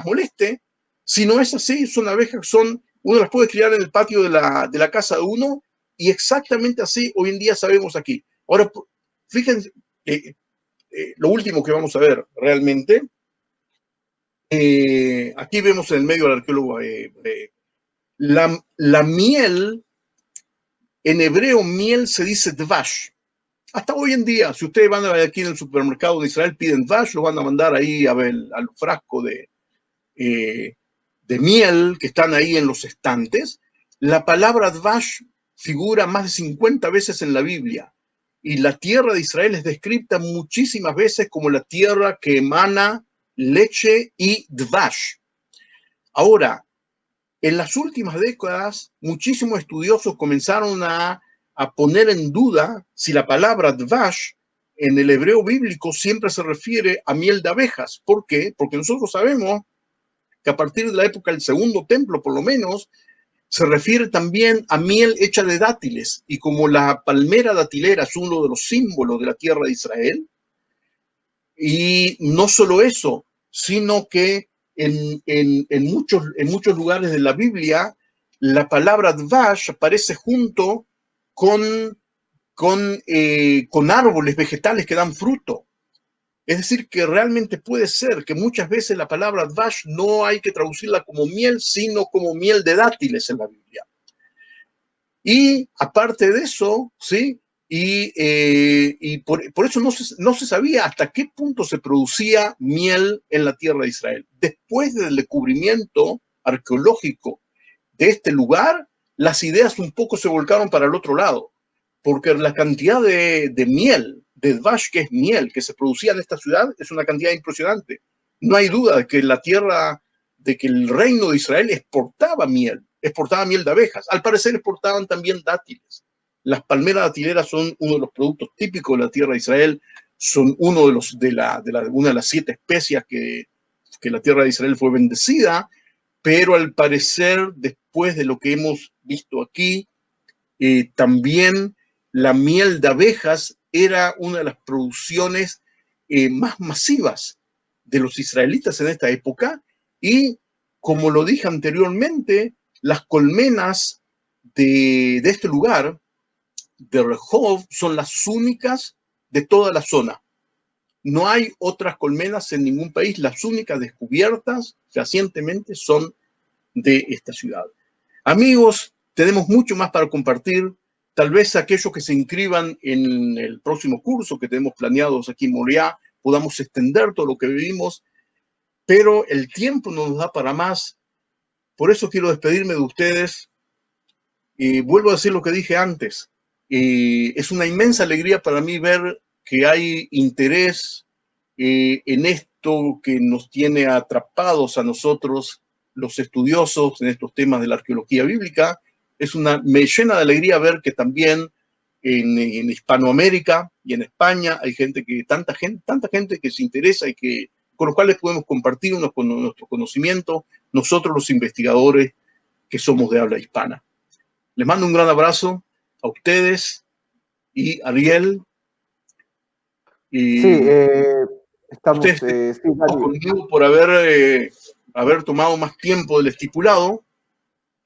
moleste. Si no es así, son abejas que uno las puede criar en el patio de la casa de uno, y exactamente así hoy en día sabemos aquí. Ahora, fíjense, lo último que vamos a ver realmente, aquí vemos en el medio del arqueólogo, la miel, en hebreo miel se dice dvash. Hasta hoy en día, si ustedes van aquí en el supermercado de Israel, piden dvash, lo van a mandar ahí al frasco de miel que están ahí en los estantes. La palabra dvash figura más de 50 veces en la Biblia. Y la tierra de Israel es descrita muchísimas veces como la tierra que emana leche y dvash. Ahora, en las últimas décadas, muchísimos estudiosos comenzaron a poner en duda si la palabra dvash en el hebreo bíblico siempre se refiere a miel de abejas. ¿Por qué? Porque nosotros sabemos que a partir de la época del Segundo Templo, por lo menos, se refiere también a miel hecha de dátiles, y como la palmera datilera es uno de los símbolos de la tierra de Israel, y no solo eso, sino que en muchos lugares de la Biblia la palabra dvash aparece junto con árboles vegetales que dan fruto. Es decir, que realmente puede ser que muchas veces la palabra dvash no hay que traducirla como miel, sino como miel de dátiles en la Biblia. Y aparte de eso, ¿sí? Y por eso no se sabía hasta qué punto se producía miel en la tierra de Israel. Después del descubrimiento arqueológico de este lugar, las ideas un poco se volcaron para el otro lado, porque la cantidad de miel, de dvash, que es miel, que se producía en esta ciudad, es una cantidad impresionante. No hay duda de que el reino de Israel exportaba miel de abejas. Al parecer exportaban también dátiles. Las palmeras datileras son uno de los productos típicos de la tierra de Israel, son una de las 7 especias que la tierra de Israel fue bendecida, pero al parecer, después de lo que hemos visto aquí, también la miel de abejas era una de las producciones más masivas de los israelitas en esta época, y como lo dije anteriormente, las colmenas de este lugar, de Rehov, son las únicas de toda la zona. No hay otras colmenas en ningún país. Las únicas descubiertas fehacientemente son de esta ciudad. Amigos, tenemos mucho más para compartir. Tal vez aquellos que se inscriban en el próximo curso que tenemos planeados aquí en Moriah podamos extender todo lo que vivimos, pero el tiempo no nos da para más. Por eso quiero despedirme de ustedes. Y vuelvo a decir lo que dije antes. Es una inmensa alegría para mí ver que hay interés en esto que nos tiene atrapados a nosotros, los estudiosos en estos temas de la arqueología bíblica. Me llena de alegría ver que también en Hispanoamérica y en España hay tanta gente que se interesa y con los cuales podemos compartir nuestro conocimiento, nosotros los investigadores que somos de habla hispana. Les mando un gran abrazo a ustedes y Ariel. Sí, estamos ustedes conmigo por haber tomado más tiempo del estipulado.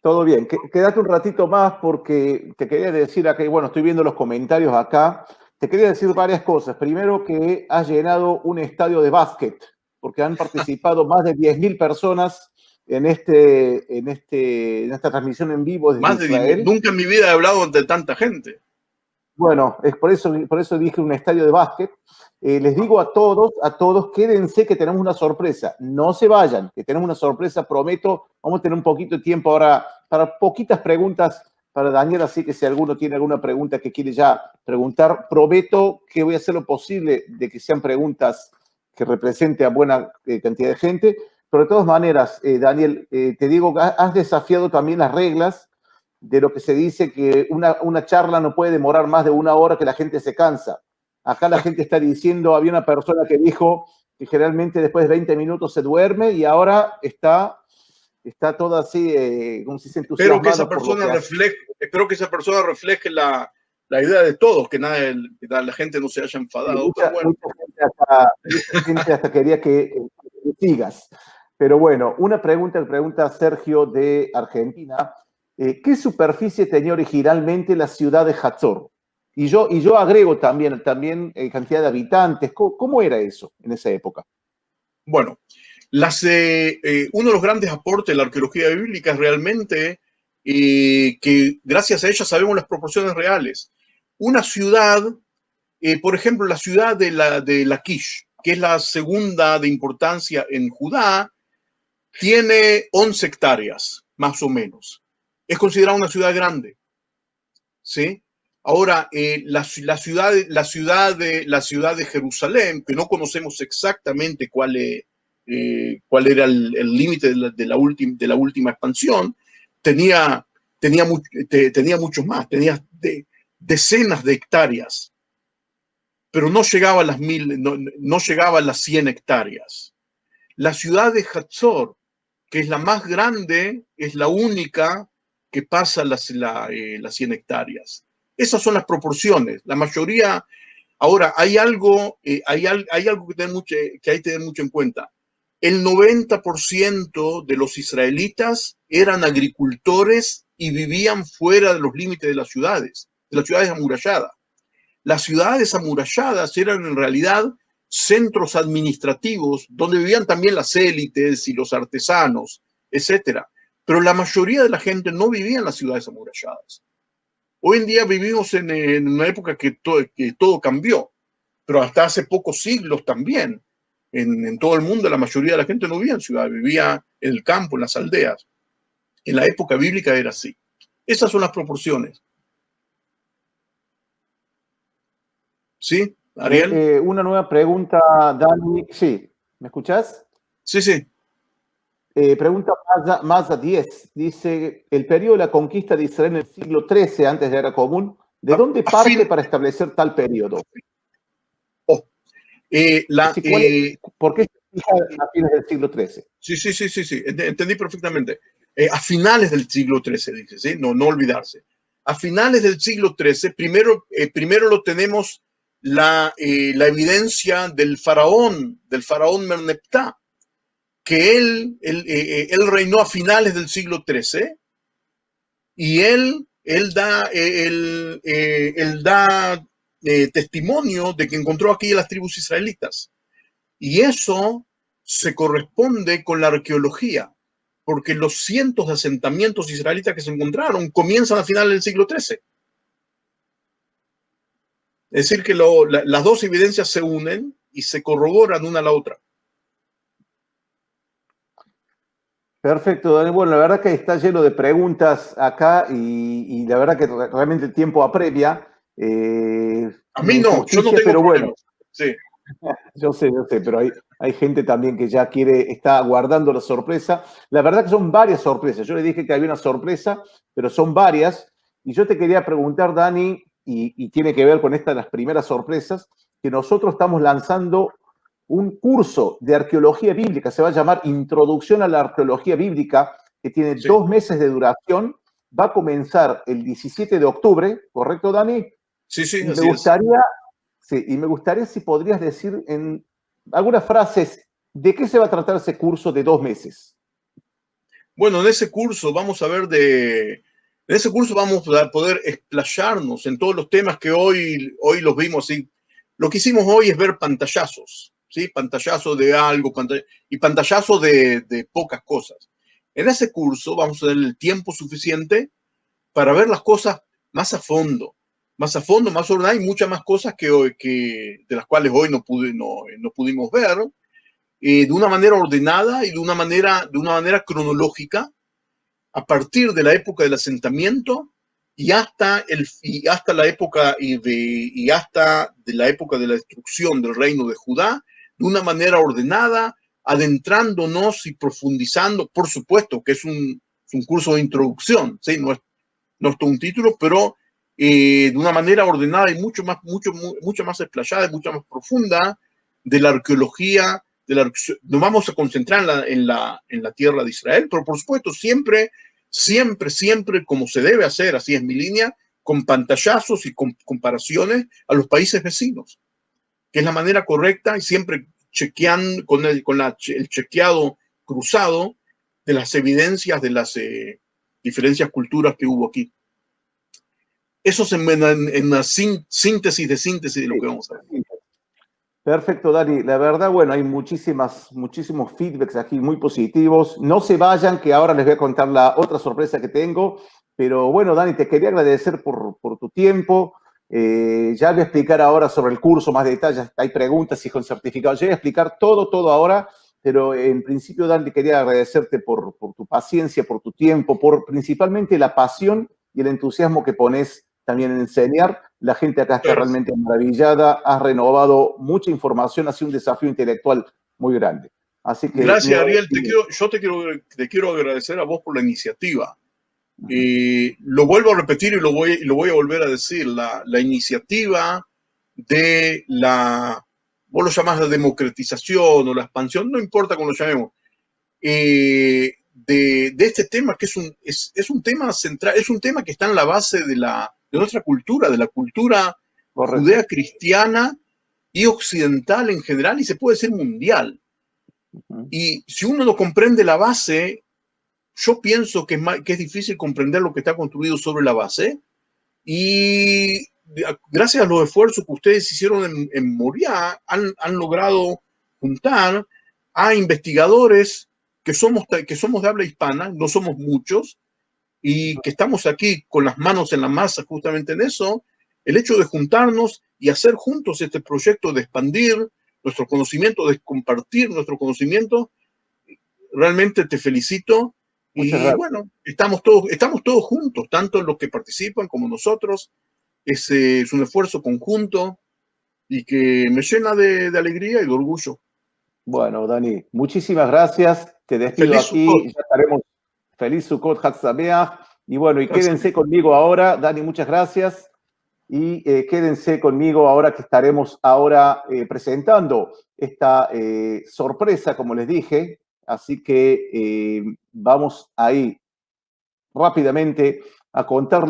Todo bien. Quédate un ratito más porque te quería decir acá, bueno, estoy viendo los comentarios acá. Te quería decir varias cosas. Primero, que has llenado un estadio de básquet, porque han participado más de 10.000 personas en esta transmisión en vivo desde Israel. Nunca en mi vida he hablado ante tanta gente. Bueno, es por eso dije un estadio de básquet. Les digo a todos, quédense que tenemos una sorpresa. No se vayan, que tenemos una sorpresa, prometo. Vamos a tener un poquito de tiempo ahora para poquitas preguntas para Daniel, así que si alguno tiene alguna pregunta que quiere ya preguntar, prometo que voy a hacer lo posible de que sean preguntas que representen a buena cantidad de gente. Pero de todas maneras, Daniel, te digo que has desafiado también las reglas de lo que se dice que una charla no puede demorar más de 1 hora, que la gente se cansa. Acá la gente está diciendo, había una persona que dijo que generalmente después de 20 minutos se duerme y ahora está toda así, como si se entusiasmara. Espero que esa persona refleje la idea de todos, que la gente no se haya enfadado. Mucha gente hasta quería que sigas. Pero bueno, una pregunta que pregunta Sergio de Argentina. ¿Qué superficie tenía originalmente la ciudad de Hatzor? Y yo agrego también cantidad de habitantes. ¿Cómo era eso en esa época? Bueno, uno de los grandes aportes de la arqueología bíblica es realmente que gracias a ella sabemos las proporciones reales. Una ciudad, por ejemplo, la ciudad de Laquish, que es la segunda de importancia en Judá, tiene 11 hectáreas, más o menos. Es considerada una ciudad grande, ¿sí? Ahora, la ciudad de Jerusalén, que no conocemos exactamente cuál era el límite de la última expansión, tenía muchos más, tenía decenas de hectáreas, pero no llegaba a las 1.000, no llegaba a las 100 hectáreas. La ciudad de Hatzor, que es la más grande, es la única que pasa las 100 hectáreas. Esas son las proporciones. La mayoría. Ahora, hay algo que hay que tener mucho en cuenta. El 90% de los israelitas eran agricultores y vivían fuera de los límites de las ciudades amuralladas. Las ciudades amuralladas eran en realidad centros administrativos donde vivían también las élites y los artesanos, etcétera. Pero la mayoría de la gente no vivía en las ciudades amuralladas. Hoy en día vivimos en una época que todo cambió, pero hasta hace pocos siglos también. En todo el mundo la mayoría de la gente no vivía en ciudades, vivía en el campo, en las aldeas. En la época bíblica era así. Esas son las proporciones. ¿Sí, Ariel? Una nueva pregunta, Dani. Sí, ¿me escuchás? Sí, sí. Pregunta Mazda 10. Dice, el periodo de la conquista de Israel en el siglo XIII, antes de la Era Común, ¿de dónde parte para establecer tal periodo? ¿Por qué se fija a fines del siglo XIII? Sí. Entendí perfectamente. A finales del siglo XIII, dice, ¿sí? No olvidarse. A finales del siglo XIII, primero lo tenemos la evidencia del faraón Merneptah, que él reinó a finales del siglo XIII y él da testimonio de que encontró aquí a las tribus israelitas. Y eso se corresponde con la arqueología, porque los cientos de asentamientos israelitas que se encontraron comienzan a finales del siglo XIII. Es decir, que las dos evidencias se unen y se corroboran una a la otra. Perfecto, Dani. Bueno, la verdad que está lleno de preguntas acá y la verdad que realmente el tiempo apremia. A mí no, yo no justicia, tengo pero problemas. Bueno, sí. yo sé, pero hay gente también que ya está guardando la sorpresa. La verdad que son varias sorpresas. Yo le dije que había una sorpresa, pero son varias. Y yo te quería preguntar, Dani, y tiene que ver con estas las primeras sorpresas, que nosotros estamos lanzando un curso de arqueología bíblica, se va a llamar Introducción a la Arqueología Bíblica, que tiene 2 meses de duración, va a comenzar el 17 de octubre, ¿correcto, Dani? Sí, sí, y así es. Sí, y me gustaría si podrías decir en algunas frases de qué se va a tratar ese curso de 2 meses. Bueno, en ese curso vamos a poder explayarnos en todos los temas que hoy los vimos. ¿Sí? Lo que hicimos hoy es ver pantallazos, ¿sí? Pantallazos de algo y pantallazos de pocas cosas. En ese curso vamos a tener el tiempo suficiente para ver las cosas más a fondo, más ordenadas. Hay muchas más cosas de las cuales hoy no pudimos ver. De una manera ordenada y de una manera cronológica, a partir de la época del asentamiento y hasta la época de la época de la destrucción del reino de Judá, de una manera ordenada, adentrándonos y profundizando. Por supuesto que es un curso de introducción, ¿sí? No es todo un título, pero de una manera ordenada y mucho más explayada y mucho más profunda de la arqueología. Nos vamos a concentrar en la tierra de Israel, pero por supuesto siempre, como se debe hacer, así es mi línea, con pantallazos y con comparaciones a los países vecinos, que es la manera correcta, y siempre chequeando con el chequeado cruzado de las evidencias de las diferencias culturas que hubo aquí. Eso es en una síntesis de lo que vamos a ver. Perfecto, Dani. La verdad, bueno, hay muchísimos feedbacks aquí muy positivos. No se vayan, que ahora les voy a contar la otra sorpresa que tengo. Pero bueno, Dani, te quería agradecer por tu tiempo. Ya voy a explicar ahora sobre el curso más detalles. Hay preguntas y con certificados. Yo voy a explicar todo ahora, pero en principio, Dani, quería agradecerte por tu paciencia, por tu tiempo, por principalmente la pasión y el entusiasmo que pones también en enseñar. La gente acá está realmente maravillada, has renovado mucha información, ha sido un desafío intelectual muy grande. Así que gracias, Ariel. Te quiero agradecer a vos por la iniciativa. Lo vuelvo a repetir y lo voy a volver a decir. La iniciativa de vos lo llamás la democratización o la expansión, no importa cómo lo llamemos, de este tema, que es un tema central, es un tema que está en la base de nuestra cultura, de la cultura judea cristiana y occidental en general, y se puede decir mundial. Y si uno no comprende la base, yo pienso que es difícil comprender lo que está construido sobre la base. Y gracias a los esfuerzos que ustedes hicieron en Moriah, han logrado juntar a investigadores que somos de habla hispana, no somos muchos, y que estamos aquí con las manos en la masa justamente en eso. El hecho de juntarnos y hacer juntos este proyecto de expandir nuestro conocimiento, de compartir nuestro conocimiento, realmente te felicito. Y bueno, estamos todos juntos, tanto los que participan como nosotros. Es un esfuerzo conjunto y que me llena de alegría y de orgullo. Bueno, Dani, muchísimas gracias. Te despido Feliz aquí. Sukkot. Ya estaremos. Feliz Sukkot, Hag Sameach. Y bueno, quédense Gracias. conmigo ahora. Dani, muchas gracias. Y quédense conmigo ahora que estaremos ahora presentando esta sorpresa, como les dije. Así que vamos ahí rápidamente a contarles